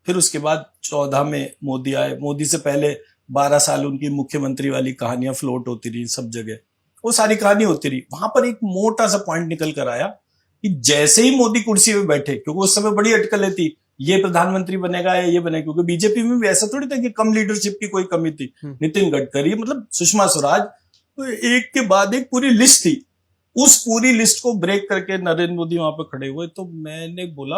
फिर उसके बाद 14 में मोदी आए। मोदी से पहले 12 साल उनकी मुख्यमंत्री वाली कहानियां फ्लोट होती रही सब जगह, वो सारी कहानी होती रही। वहां पर एक मोटा सा पॉइंट निकल कर आया कि जैसे ही मोदी कुर्सी पे बैठे, क्योंकि उस समय बड़ी अटकलें थी, ये प्रधानमंत्री बनेगा या ये बनेगा, क्योंकि बीजेपी में भी ऐसा थोड़ी था कि कम लीडरशिप की कोई कमी थी। नितिन गडकरी, मतलब सुषमा स्वराज, तो एक के बाद एक पूरी लिस्ट थी। उस पूरी लिस्ट को ब्रेक करके नरेंद्र मोदी वहां पे खड़े हुए। तो मैंने बोला,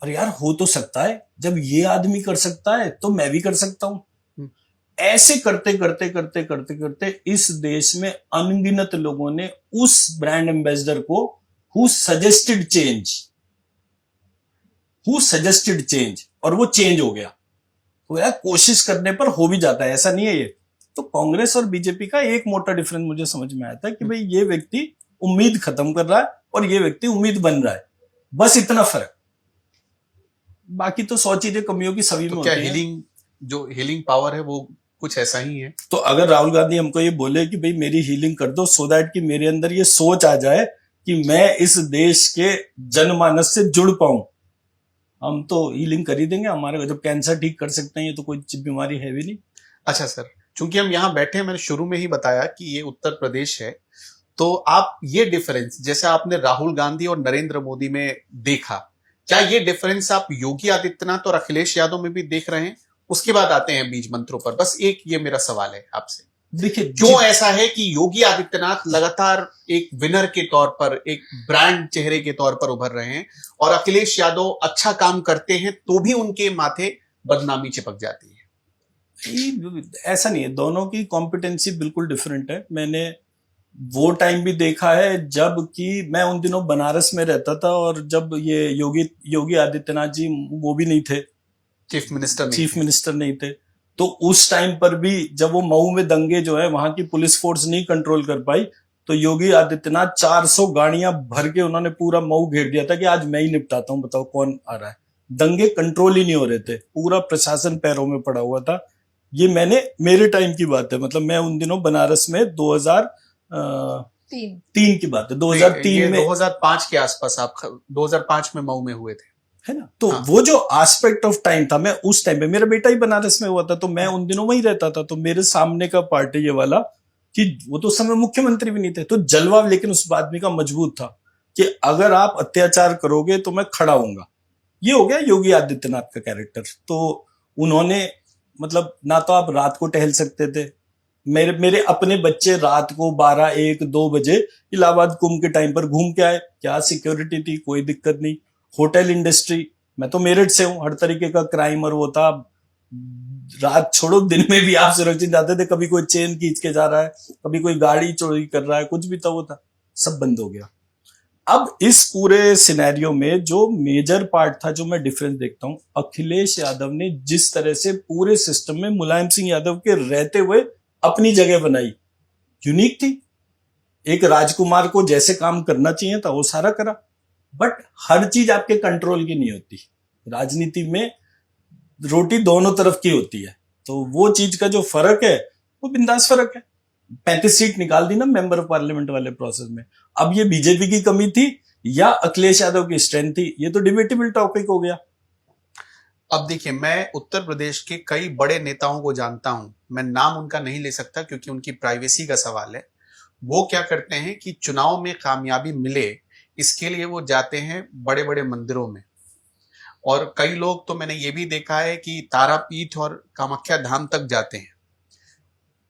अरे यार, हो तो सकता है, जब ये आदमी कर सकता है तो मैं भी कर सकता हूं। ऐसे करते करते करते करते करते इस देश में अनगिनत लोगों ने उस ब्रांड एम्बेसडर को हु सजेस्टेड चेंज, और वो चेंज हो गया। तो यार, कोशिश करने पर हो भी जाता है, ऐसा नहीं है ये। तो कांग्रेस और बीजेपी का एक मोटा डिफरेंस मुझे समझ में आया था कि भाई ये व्यक्ति उम्मीद खत्म कर रहा है और ये व्यक्ति उम्मीद बन रहा है, बस इतना फर्क। बाकी तो 100 चीजें कमियों की सभी में तो क्या होती हैं। जो हीलिंग पावर है वो कुछ ऐसा ही है? तो अगर राहुल गांधी हमको ये बोले कि भाई मेरी हीलिंग कर दो, सो दैट कि मेरे अंदर ये सोच आ जाए कि मैं इस देश के जनमानस से जुड़ पाऊं, हम तो हीलिंग कर ही देंगे। हमारे जब कैंसर ठीक कर सकते हैं, ये तो कोई बीमारी है भी नहीं। अच्छा सर, चूंकि हम यहाँ बैठे हैं, मैंने शुरू में ही बताया कि ये उत्तर प्रदेश है, तो आप ये डिफरेंस जैसे आपने राहुल गांधी और नरेंद्र मोदी में देखा, क्या ये डिफरेंस आप योगी आदित्यनाथ और अखिलेश यादव में भी देख रहे हैं? उसके बाद आते हैं बीज मंत्रों पर। बस एक ये मेरा सवाल है आपसे, देखिए क्यों ऐसा है कि योगी आदित्यनाथ लगातार एक विनर के तौर पर, एक ब्रांड चेहरे के तौर पर उभर रहे हैं, और अखिलेश यादव अच्छा काम करते हैं तो भी उनके माथे बदनामी चिपक जाती है? ऐसा नहीं है, दोनों की कॉम्पिटेंसी बिल्कुल डिफरेंट है। मैंने वो टाइम भी देखा है जब कि मैं उन दिनों बनारस में रहता था, और जब ये योगी आदित्यनाथ जी वो भी नहीं थे, चीफ मिनिस्टर नहीं थे। तो उस टाइम पर भी जब वो मऊ में दंगे जो है, वहां की पुलिस फोर्स नहीं कंट्रोल कर पाई, तो योगी आदित्यनाथ 400 गाड़ियां भर के उन्होंने पूरा मऊ घेर दिया था कि आज मैं ही निपटाता हूं, बताओ कौन आ रहा है। दंगे कंट्रोल ही नहीं हो रहे थे, पूरा प्रशासन पैरों में पड़ा हुआ था। ये मेरे टाइम की बात है, मतलब मैं उन दिनों बनारस में 2003 की बात है, 2003 में, 2005 के आसपास आप 2005 में मऊ में हुए थे, है ना। तो हाँ। वो जो एस्पेक्ट ऑफ टाइम था, मैं उस टाइम पे, मेरा बेटा ही बनारस में हुआ था, तो मैं उन दिनों वहीं रहता था। तो मेरे सामने का पार्ट है ये वाला कि वो तो उस समय मुख्यमंत्री भी नहीं थे, तो जलवा लेकिन उस आदमी का मजबूत था कि अगर आप अत्याचार करोगे तो मैं खड़ा हूंगा। ये हो गया योगी आदित्यनाथ का कैरेक्टर। तो उन्होंने, मतलब ना तो आप रात को टहल सकते थे, मेरे अपने बच्चे रात को 12, 1, 2 बजे इलाहाबाद कुंभ के टाइम पर घूम के आए, क्या सिक्योरिटी थी, कोई दिक्कत नहीं। होटल इंडस्ट्री, मैं तो मेरठ से हूं, हर तरीके का क्राइम और वो था, रात छोड़ो दिन में भी आप सुरक्षित जाते थे। कभी कोई चेन खींच के जा रहा है, कभी कोई गाड़ी चोरी कर रहा है, कुछ भी था, वो था, सब बंद हो गया। अब इस पूरे सिनेरियो में जो मेजर पार्ट था, जो मैं डिफरेंस देखता हूं, अखिलेश यादव ने जिस तरह से पूरे सिस्टम में मुलायम सिंह यादव के रहते हुए अपनी जगह बनाई, यूनिक थी। एक राजकुमार को जैसे काम करना चाहिए था वो सारा करा, बट हर चीज आपके कंट्रोल की नहीं होती। राजनीति में रोटी दोनों तरफ की होती है, तो वो चीज का जो फर्क है वो बिंदास फर्क है। 35 सीट निकाल दी ना मेंबर ऑफ पार्लियामेंट वाले प्रोसेस में। अब ये बीजेपी की कमी थी या अखिलेश यादव की स्ट्रेंथ थी, ये तो डिबेटेबल टॉपिक हो गया। अब देखिए, मैं उत्तर प्रदेश के कई बड़े नेताओं को जानता हूं, मैं नाम उनका नहीं ले सकता क्योंकि उनकी प्राइवेसी का सवाल है। वो क्या करते हैं कि चुनाव में कामयाबी मिले, इसके लिए वो जाते हैं बड़े बड़े मंदिरों में, और कई लोग तो मैंने ये भी देखा है कि तारापीठ और कामाख्या धाम तक जाते हैं।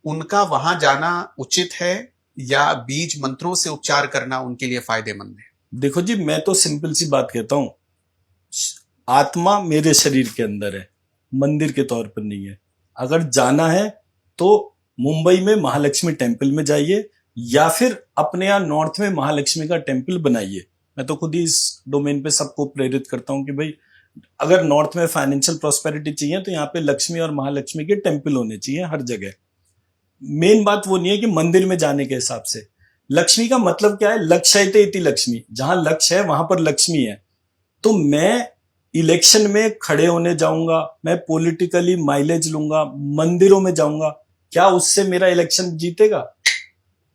उनका वहां जाना उचित है या बीज मंत्रों से उपचार करना उनके लिए फायदेमंद है? देखो जी, मैं तो सिंपल सी बात कहता हूं, आत्मा मेरे शरीर के अंदर है, मंदिर के तौर पर नहीं है। अगर जाना है तो मुंबई में महालक्ष्मी टेम्पल में जाइए, या फिर अपने यहाँ नॉर्थ में महालक्ष्मी का टेम्पल बनाइए। मैं तो खुद ही इस डोमेन पे सबको प्रेरित करता हूं कि भाई अगर नॉर्थ में फाइनेंशियल प्रॉस्पेरिटी चाहिए तो यहाँ पे लक्ष्मी और महालक्ष्मी के टेम्पल होने चाहिए हर जगह। मेन बात वो नहीं है कि मंदिर में जाने के हिसाब से। लक्ष्मी का मतलब क्या है? लक्ष्यते इति लक्ष्मी, जहां लक्ष्य है वहां पर लक्ष्मी है। तो मैं इलेक्शन में खड़े होने जाऊंगा, मैं पॉलिटिकली माइलेज लूंगा, मंदिरों में जाऊंगा, क्या उससे मेरा इलेक्शन जीतेगा?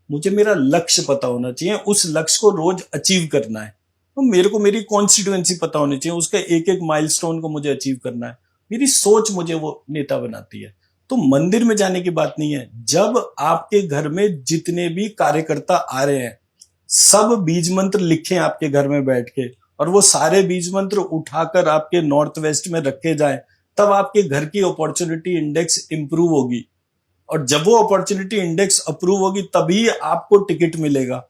मुझे मेरा लक्ष्य पता होना चाहिए, उस लक्ष्य को रोज अचीव करना है। तो मेरे को मेरी कॉन्स्टिट्यूएंसी पता होनी चाहिए, उसका एक एक माइलस्टोन को मुझे अचीव करना है। मेरी सोच मुझे वो नेता बनाती है। तो मंदिर में जाने की बात नहीं है। जब आपके घर में जितने भी कार्यकर्ता आ रहे हैं, सब बीज मंत्र लिखें आपके घर में बैठ के, और वो सारे बीज मंत्र उठाकर आपके नॉर्थ वेस्ट में रखे जाएं, तब आपके घर की अपॉर्चुनिटी इंडेक्स इंप्रूव होगी। और जब वो अपॉर्चुनिटी इंडेक्स अप्रूव होगी तभी आपको टिकट मिलेगा।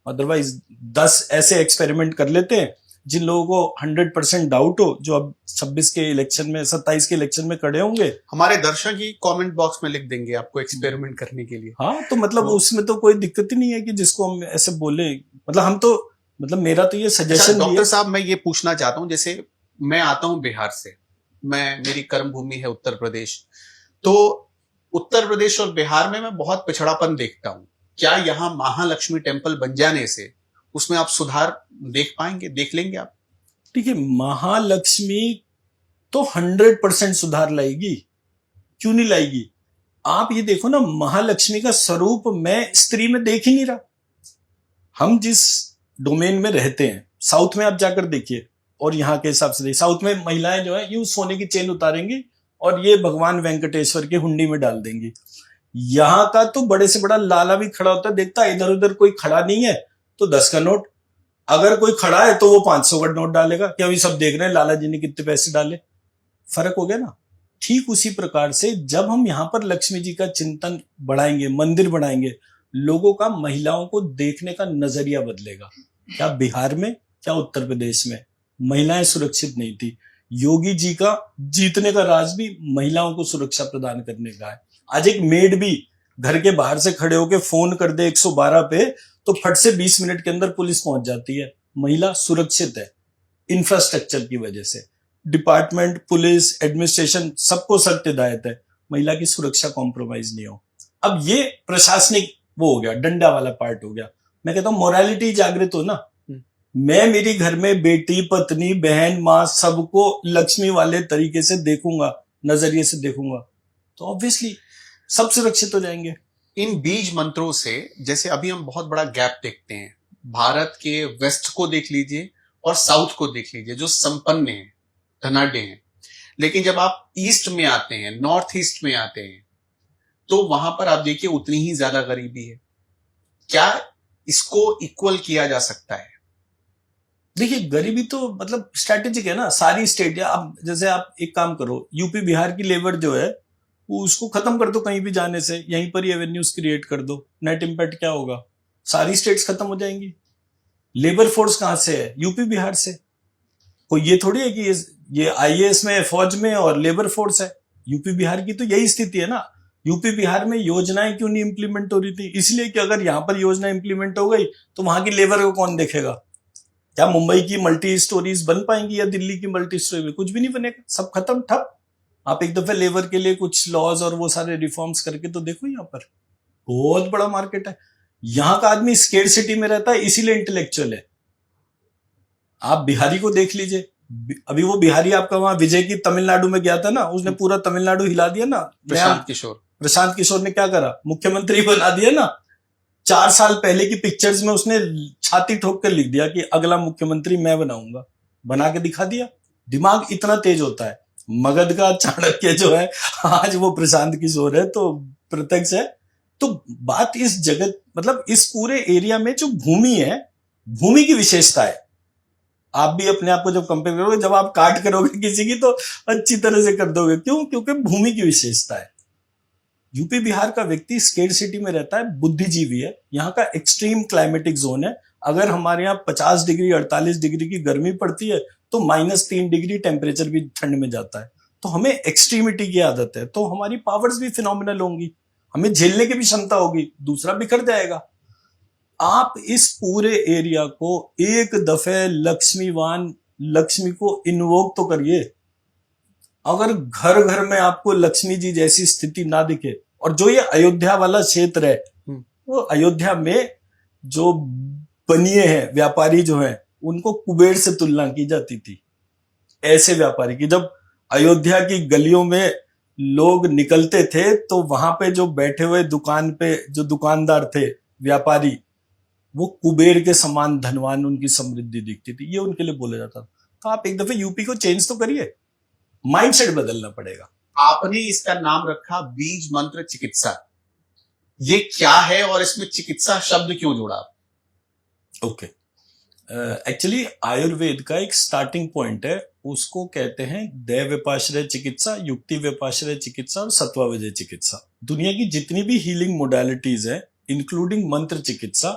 अदरवाइज 10 ऐसे एक्सपेरिमेंट कर लेते हैं जिन लोगों को 100% डाउट हो, जो अब 26 के इलेक्शन में, 27 के इलेक्शन में खड़े होंगे। हमारे दर्शक ही कमेंट बॉक्स में लिख देंगे आपको एक्सपेरिमेंट करने के लिए। हाँ, तो मतलब उसमें तो कोई दिक्कत ही नहीं है कि जिसको हम ऐसे बोले। मतलब हम तो, मतलब मेरा तो ये सजेशन। डॉक्टर साहब, मैं ये पूछना चाहता हूँ, जैसे मैं आता हूँ बिहार से, मेरी कर्म भूमि है उत्तर प्रदेश, तो उत्तर प्रदेश और बिहार में मैं बहुत पिछड़ापन देखता हूँ। क्या यहाँ महालक्ष्मी टेम्पल बन जाने से उसमें आप सुधार देख पाएंगे, देख लेंगे आप? ठीक है, महालक्ष्मी तो 100% सुधार लाएगी, क्यों नहीं लाएगी? आप ये देखो ना, महालक्ष्मी का स्वरूप मैं स्त्री में देख ही नहीं रहा। हम जिस डोमेन में रहते हैं, साउथ में आप जाकर देखिए और यहाँ के हिसाब से देखिए। साउथ में महिलाएं जो है यूं सोने की चेन उतारेंगी और ये भगवान वेंकटेश्वर की हुंडी में डाल देंगी। यहाँ का तो बड़े से बड़ा लाला भी खड़ा होता है, देखता है इधर उधर कोई खड़ा नहीं है तो 10 का नोट, अगर कोई खड़ा है तो वो 500 का नोट डालेगा। क्या अभी सब देख रहे हैं लाला जी ने कितने पैसे डाले? फर्क हो गया ना। ठीक उसी प्रकार से जब हम यहाँ पर लक्ष्मी जी का चिंतन बढ़ाएंगे, मंदिर बढ़ाएंगे, लोगों का महिलाओं को देखने का नजरिया बदलेगा। क्या बिहार में, क्या उत्तर प्रदेश में महिलाएं सुरक्षित नहीं थी? योगी जी का जीतने का राज भी महिलाओं को सुरक्षा प्रदान करने का है। आज एक मेड भी घर के बाहर से खड़े होकर फोन कर दे 112 पे तो फट से 20 मिनट के अंदर पुलिस पहुंच जाती है। महिला सुरक्षित है इंफ्रास्ट्रक्चर की वजह से। डिपार्टमेंट, पुलिस, एडमिनिस्ट्रेशन सबको सख्त हिदायत है महिला की सुरक्षा कॉम्प्रोमाइज नहीं हो। अब ये प्रशासनिक वो हो गया, डंडा वाला पार्ट हो गया। मैं कहता हूं मोरालिटी जागृत हो ना। मैं मेरी घर में बेटी, पत्नी, बहन, माँ सबको लक्ष्मी वाले तरीके से देखूंगा, नजरिए से देखूंगा, तो ऑब्वियसली सब सुरक्षित हो जाएंगे। इन बीज मंत्रों से, जैसे अभी हम बहुत बड़ा गैप देखते हैं, भारत के वेस्ट को देख लीजिए और साउथ को देख लीजिए जो संपन्न हैं, धनाढ्य हैं, लेकिन जब आप ईस्ट में आते हैं, नॉर्थ ईस्ट में आते हैं, तो वहां पर आप देखिए उतनी ही ज्यादा गरीबी है। क्या इसको इक्वल किया जा सकता है? देखिए, गरीबी तो मतलब स्ट्रैटेजिक है ना, सारी स्टेट। या आप जैसे आप एक काम करो, यूपी बिहार की लेबर जो है वो उसको खत्म कर दो, कहीं भी जाने से यहीं पर ही एवेन्यूज क्रिएट कर दो। नेट इम्पैक्ट क्या होगा? सारी स्टेट्स खत्म हो जाएंगी। लेबर फोर्स कहां से है? यूपी बिहार से। कोई ये थोड़ी है कि ये आईएएस में, फौज में और लेबर फोर्स है। यूपी बिहार की तो यही स्थिति है ना। यूपी बिहार में योजनाएं क्यों नहीं इंप्लीमेंट हो रही थी? इसलिए कि अगर यहां पर योजना इंप्लीमेंट हो गई तो वहां की लेबर को कौन देखेगा? क्या मुंबई की मल्टी स्टोरीज बन पाएंगी या दिल्ली की मल्टी स्टोरी में? कुछ भी नहीं बनेगा, सब खत्म, ठप। आप एक दफे लेबर के लिए कुछ लॉज और वो सारे रिफॉर्म्स करके तो देखो, यहाँ पर बहुत बड़ा मार्केट है। यहाँ का आदमी स्केर्सिटी में रहता है, इसीलिए इंटेलेक्चुअल है। आप बिहारी को देख लीजिए, अभी वो बिहारी आपका वहां विजय की तमिलनाडु में गया था ना, उसने पूरा तमिलनाडु हिला दिया ना। प्रशांत किशोर ने क्या करा? मुख्यमंत्री बना दिया ना। 4 साल पहले की पिक्चर्स में उसने छाती ठोक कर लिख दिया कि अगला मुख्यमंत्री मैं बनाऊंगा। बना के दिखा दिया। दिमाग इतना तेज होता है। मगध का चाणक्य जो है आज वो प्रशांत किशोर है, तो प्रत्यक्ष है। तो बात इस जगत, मतलब इस पूरे एरिया में जो भूमि है, भूमि की विशेषता है। आप भी अपने आप को जब कंपेयर करोगे, जब आप काट करोगे किसी की तो अच्छी तरह से कर दोगे। क्यों? क्योंकि भूमि की विशेषता है। यूपी बिहार का व्यक्ति स्केर्सिटी में रहता है, बुद्धिजीवी है। यहाँ का एक्सट्रीम क्लाइमेटिक जोन है। अगर हमारे यहाँ 50 डिग्री 48 डिग्री की गर्मी पड़ती है तो -3 डिग्री टेम्परेचर भी ठंड में जाता है। तो हमें एक्सट्रीमिटी की आदत है, तो हमारी पावर्स भी फिनोमिनल होंगी, हमें झेलने की भी क्षमता होगी। दूसरा बिखर जाएगा। आप इस पूरे एरिया को एक दफे लक्ष्मी को इन्वोक तो करिए। अगर घर घर में आपको लक्ष्मी जी जैसी स्थिति ना दिखे, और जो ये अयोध्या वाला क्षेत्र है, वो अयोध्या में जो बनिए हैं व्यापारी जो हैं, उनको कुबेर से तुलना की जाती थी। ऐसे व्यापारी की, जब अयोध्या की गलियों में लोग निकलते थे तो वहां पे जो बैठे हुए दुकान पे जो दुकानदार थे, व्यापारी, वो कुबेर के समान धनवान, उनकी समृद्धि दिखती थी, ये उनके लिए बोला जाता था। तो आप एक दफे यूपी को चेंज तो करिए, माइंडसेट बदलना पड़ेगा। आपने इसका नाम रखा बीज मंत्र चिकित्सा, ये क्या है और इसमें चिकित्सा शब्द क्यों जोड़ा? ओके, एक्चुअली आयुर्वेद का एक स्टार्टिंग पॉइंट है, उसको कहते हैं दैव व्यापाश्रय चिकित्सा, युक्ति व्यापाश्रय चिकित्सा और सत्वावजय चिकित्सा। दुनिया की जितनी भी हीलिंग मोडालिटीज है, इंक्लूडिंग मंत्र चिकित्सा,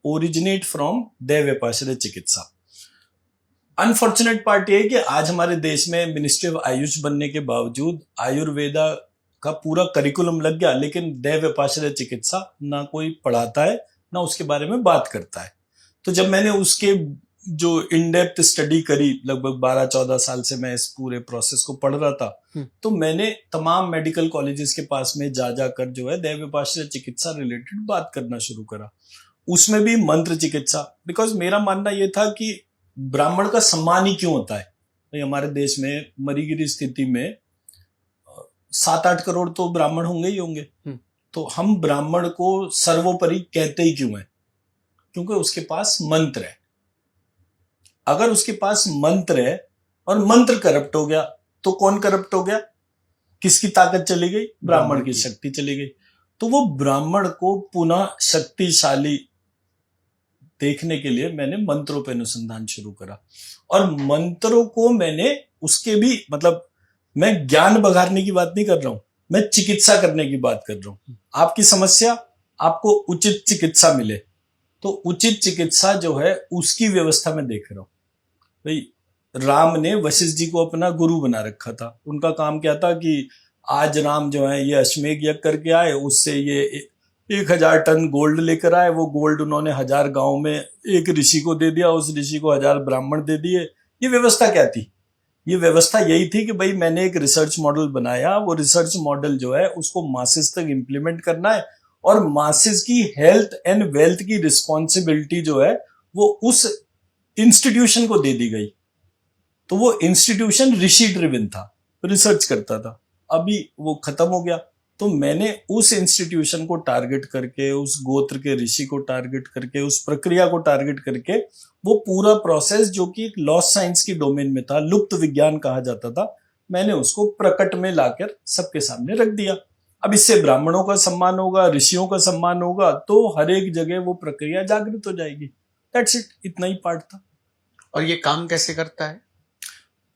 ओरिजिनेट फ्रॉम दैव व्यापाश्रय चिकित्सा। अनफॉर्चुनेट पार्ट ये है कि आज हमारे देश में मिनिस्ट्री ऑफ आयुष बनने के बावजूद आयुर्वेदा का पूरा करिकुलम लग गया, लेकिन दैव व्यापाश्रय चिकित्सा ना कोई पढ़ाता है, ना उसके बारे में बात करता है। तो जब मैंने उसके जो इन डेप्थ स्टडी करी, लगभग 12-14 साल से मैं इस पूरे प्रोसेस को पढ़ रहा था, तो मैंने तमाम मेडिकल कॉलेजेस के पास में जा जाकर जो है दैव व्यापाश्रय चिकित्सा रिलेटेड बात करना शुरू करा, उसमें भी मंत्र चिकित्सा। बिकॉज मेरा मानना यह था कि ब्राह्मण का सम्मान ही क्यों होता है भाई? हमारे देश में मरीगिरी स्थिति में 7-8 करोड़ तो ब्राह्मण होंगे ही होंगे, तो हम ब्राह्मण को सर्वोपरि कहते ही क्यों है? क्योंकि उसके पास मंत्र है। अगर उसके पास मंत्र है और मंत्र करप्ट हो गया तो कौन करप्ट हो गया? किसकी ताकत चली गई? ब्राह्मण की शक्ति चली गई। तो वो ब्राह्मण को पुनः शक्तिशाली देखने के लिए मैंने मंत्रों पर अनुसंधान शुरू करा, और मंत्रों को मैंने उसके भी, मतलब मैं ज्ञान बघारने की बात नहीं कर रहा हूं, मैं चिकित्सा करने की बात कर रहा हूं। आपकी समस्या, आपको उचित चिकित्सा मिले, तो उचित चिकित्सा जो है उसकी व्यवस्था में देख रहा हूं। भाई राम ने वशिष्ठ जी को अपना गुरु बना रखा था। उनका काम क्या था कि आज राम जो है ये अश्वमेध यज्ञ करके आए, उससे ये 1000 टन गोल्ड लेकर आए। वो गोल्ड उन्होंने 1000 गांव में एक ऋषि को दे दिया, उस ऋषि को 1000 ब्राह्मण दे दिए। ये व्यवस्था क्या थी? ये व्यवस्था यही थी कि भाई मैंने एक रिसर्च मॉडल बनाया, वो रिसर्च मॉडल जो है उसको मासेस तक इंप्लीमेंट करना है, और मासेस की हेल्थ एंड वेल्थ की रिस्पॉन्सिबिलिटी जो है वो उस इंस्टीट्यूशन को दे दी गई। तो वो इंस्टीट्यूशन ऋषि ड्रिवन था, रिसर्च करता था। अभी वो खत्म हो गया, तो मैंने उस इंस्टीट्यूशन को टारगेट करके, उस गोत्र के ऋषि को टारगेट करके, उस प्रक्रिया को टारगेट करके, वो पूरा प्रोसेस जो कि एक लॉस्ट साइंस की डोमेन में था, लुप्त विज्ञान कहा जाता था, मैंने उसको प्रकट में लाकर सबके सामने रख दिया। अब इससे ब्राह्मणों का सम्मान होगा, ऋषियों का सम्मान होगा, तो हर एक जगह वो प्रक्रिया जागृत हो जाएगी। दैट्स इट, इतना ही पार्ट था। और ये काम कैसे करता है?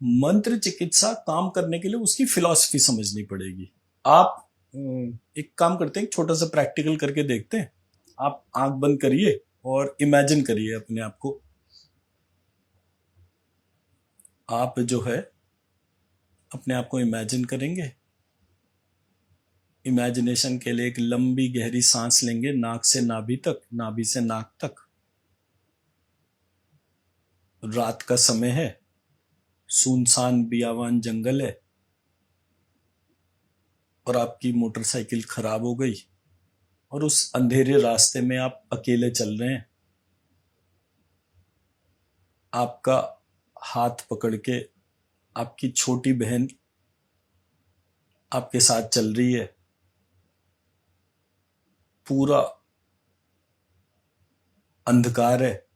मंत्र चिकित्सा काम करने के लिए उसकी फिलॉसफी समझनी पड़ेगी। आप एक काम करते हैं, एक छोटा सा प्रैक्टिकल करके देखते हैं। आप आंख बंद करिए और इमेजिन करिए अपने आप को। आप जो है अपने आप को इमेजिन करेंगे। इमेजिनेशन के लिए एक लंबी गहरी सांस लेंगे, नाक से नाभि तक, नाभि से नाक तक। रात का समय है, सुनसान बियावान जंगल है, और आपकी मोटरसाइकिल खराब हो गई, और उस अंधेरे रास्ते में आप अकेले चल रहे हैं। आपका हाथ पकड़ के आपकी छोटी बहन आपके साथ चल रही है। पूरा अंधकार है,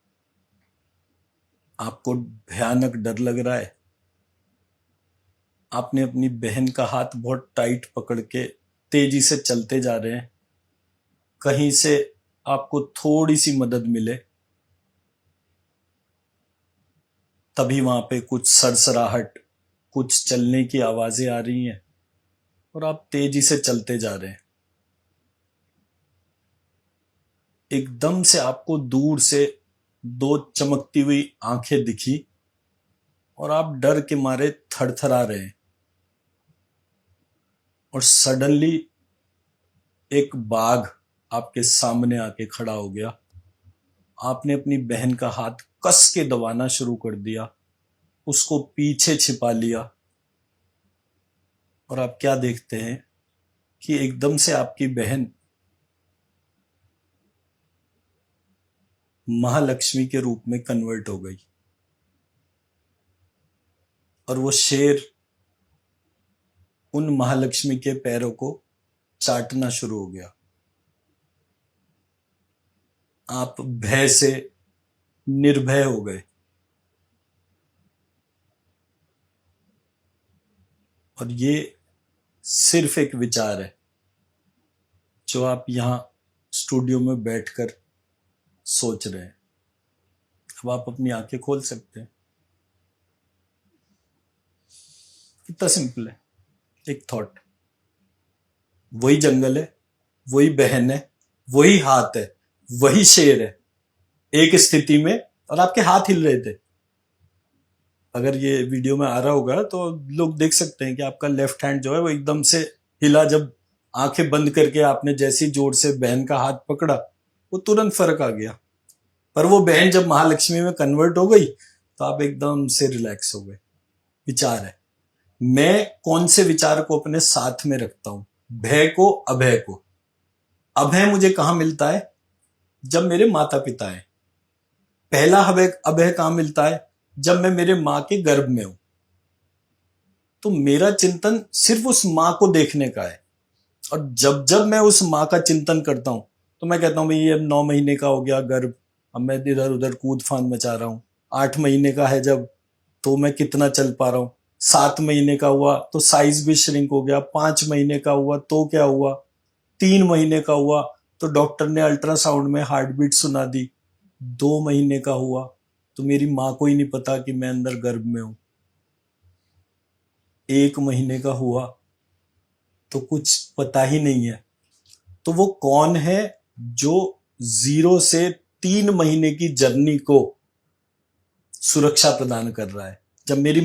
आपको भयानक डर लग रहा है। आपने अपनी बहन का हाथ बहुत टाइट पकड़ के तेजी से चलते जा रहे हैं। कहीं से आपको थोड़ी सी मदद मिले, तभी वहां पे कुछ सरसराहट, कुछ चलने की आवाजें आ रही हैं, और आप तेजी से चलते जा रहे हैं। एकदम से आपको दूर से 2 चमकती हुई आंखें दिखी, और आप डर के मारे थरथरा रहे हैं। और सडनली एक बाघ आपके सामने आके खड़ा हो गया। आपने अपनी बहन का हाथ कस के दबाना शुरू कर दिया, उसको पीछे छिपा लिया, और आप क्या देखते हैं कि एकदम से आपकी बहन महालक्ष्मी के रूप में कन्वर्ट हो गई, और वो शेर उन महालक्ष्मी के पैरों को चाटना शुरू हो गया। आप भय से निर्भय हो गए और ये सिर्फ एक विचार है जो आप यहां स्टूडियो में बैठकर सोच रहे हैं। अब आप अपनी आंखें खोल सकते हैं। कितना सिंपल है, एक थॉट। वही जंगल है, वही बहन है, वही हाथ है, वही शेर है एक स्थिति में, और आपके हाथ हिल रहे थे। अगर ये वीडियो में आ रहा होगा तो लोग देख सकते हैं कि आपका लेफ्ट हैंड जो है वो एकदम से हिला। जब आंखें बंद करके आपने जैसी जोर से बहन का हाथ पकड़ा, वो तुरंत फर्क आ गया। पर वो बहन जब महालक्ष्मी में कन्वर्ट हो गई तो आप एकदम से रिलैक्स हो गए। विचार है, मैं कौन से विचार को अपने साथ में रखता हूं? भय को, अभय को। अभय मुझे कहां मिलता है? जब मेरे माता पिता हैं। पहला अभय कहां मिलता है? जब मैं मेरे मां के गर्भ में हूं। तो मेरा चिंतन सिर्फ उस मां को देखने का है, और जब जब मैं उस मां का चिंतन करता हूं तो मैं कहता हूं भाई ये अब 9 महीने का हो गया गर्भ, अब मैं इधर उधर कूद फांद मचा रहा हूं। 8 महीने का है जब, तो मैं कितना चल पा रहा हूं। 7 महीने का हुआ तो साइज भी श्रिंक हो गया। 5 महीने का हुआ तो क्या हुआ। 3 महीने का हुआ तो डॉक्टर ने अल्ट्रासाउंड में हार्ट बीट सुना दी। 2 महीने का हुआ तो मेरी मां को ही नहीं पता कि मैं अंदर गर्भ में हूं। 1 महीने का हुआ तो कुछ पता ही नहीं है। तो वो कौन है जो 0 से 3 महीने की जर्नी को सुरक्षा प्रदान कर रहा है? जब मेरी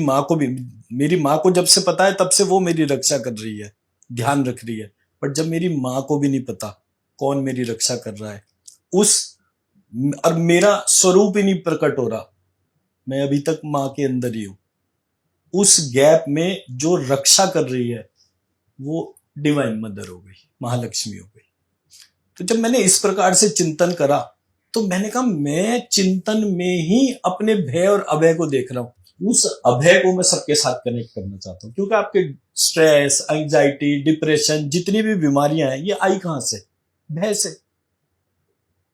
मां को जब से पता है तब से वो मेरी रक्षा कर रही है, ध्यान रख रही है। बट जब मेरी मां को भी नहीं पता कौन मेरी रक्षा कर रहा है, और मेरा स्वरूप ही नहीं प्रकट हो रहा, मैं अभी तक मां के अंदर ही हूं। उस गैप में जो रक्षा कर रही है वो डिवाइन मदर हो गई, महालक्ष्मी हो गई। तो जब मैंने इस प्रकार से चिंतन करा तो मैंने कहा मैं चिंतन में ही अपने भय और अभय को देख रहा हूं। उस अभय को मैं सबके साथ कनेक्ट करना चाहता हूं, क्योंकि आपके स्ट्रेस, एंजाइटी, डिप्रेशन, जितनी भी बीमारियां हैं, ये आई कहां से? भय से।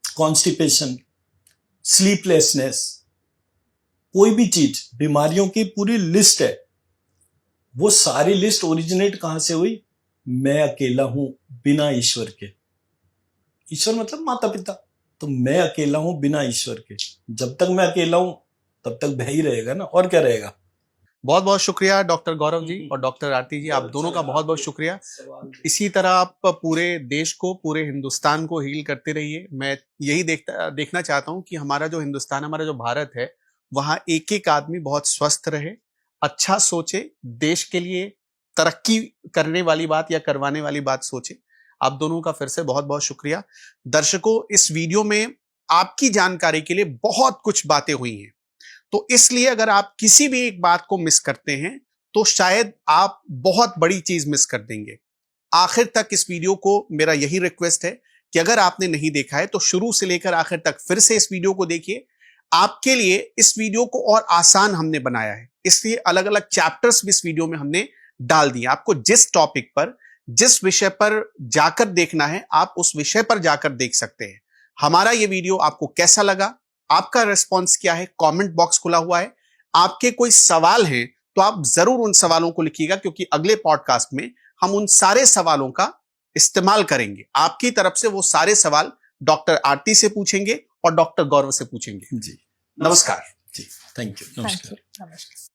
कॉन्स्टिपेशन, स्लीपलेसनेस, कोई भी चीज, बीमारियों की पूरी लिस्ट है। वो सारी लिस्ट ओरिजिनेट कहां से हुई? मैं अकेला हूं बिना ईश्वर के। ईश्वर मतलब माता पिता। तो मैं अकेला हूं बिना ईश्वर के। जब तक मैं अकेला हूं तब तक भय ही रहेगा ना, और क्या रहेगा। बहुत बहुत शुक्रिया डॉक्टर गौरव जी और डॉक्टर आरती जी, आप दोनों का बहुत बहुत शुक्रिया। इसी तरह आप पूरे देश को, पूरे हिंदुस्तान को हील करते रहिए। मैं यही देखना चाहता हूं कि हमारा जो हिंदुस्तान, हमारा जो भारत है, वहां एक एक आदमी बहुत स्वस्थ रहे, अच्छा सोचे, देश के लिए तरक्की करने वाली बात या करवाने वाली बात सोचे। आप दोनों का फिर से बहुत बहुत शुक्रिया। दर्शकों, इस वीडियो में आपकी जानकारी के लिए बहुत कुछ बातें हुई हैं, तो इसलिए अगर आप किसी भी एक बात को मिस करते हैं तो शायद आप बहुत बड़ी चीज मिस कर देंगे। आखिर तक इस वीडियो को मेरा यही रिक्वेस्ट है कि अगर आपने नहीं देखा है तो शुरू से लेकर आखिर तक फिर से इस वीडियो को देखिए। आपके लिए इस वीडियो को और आसान हमने बनाया है, इसलिए अलग अलग चैप्टर्स भी इस वीडियो में हमने डाल दिए। आपको जिस टॉपिक पर, जिस विषय पर जाकर देखना है, आप उस विषय पर जाकर देख सकते हैं। हमारा ये वीडियो आपको कैसा लगा, आपका रिस्पॉन्स क्या है? कमेंट बॉक्स खुला हुआ है। आपके कोई सवाल हैं तो आप जरूर उन सवालों को लिखिएगा, क्योंकि अगले पॉडकास्ट में हम उन सारे सवालों का इस्तेमाल करेंगे। आपकी तरफ से वो सारे सवाल डॉक्टर आरती से पूछेंगे और डॉक्टर गौरव से पूछेंगे। जी, नमस्कार। जी, थैंक यू, नमस्कार। नमस्कार।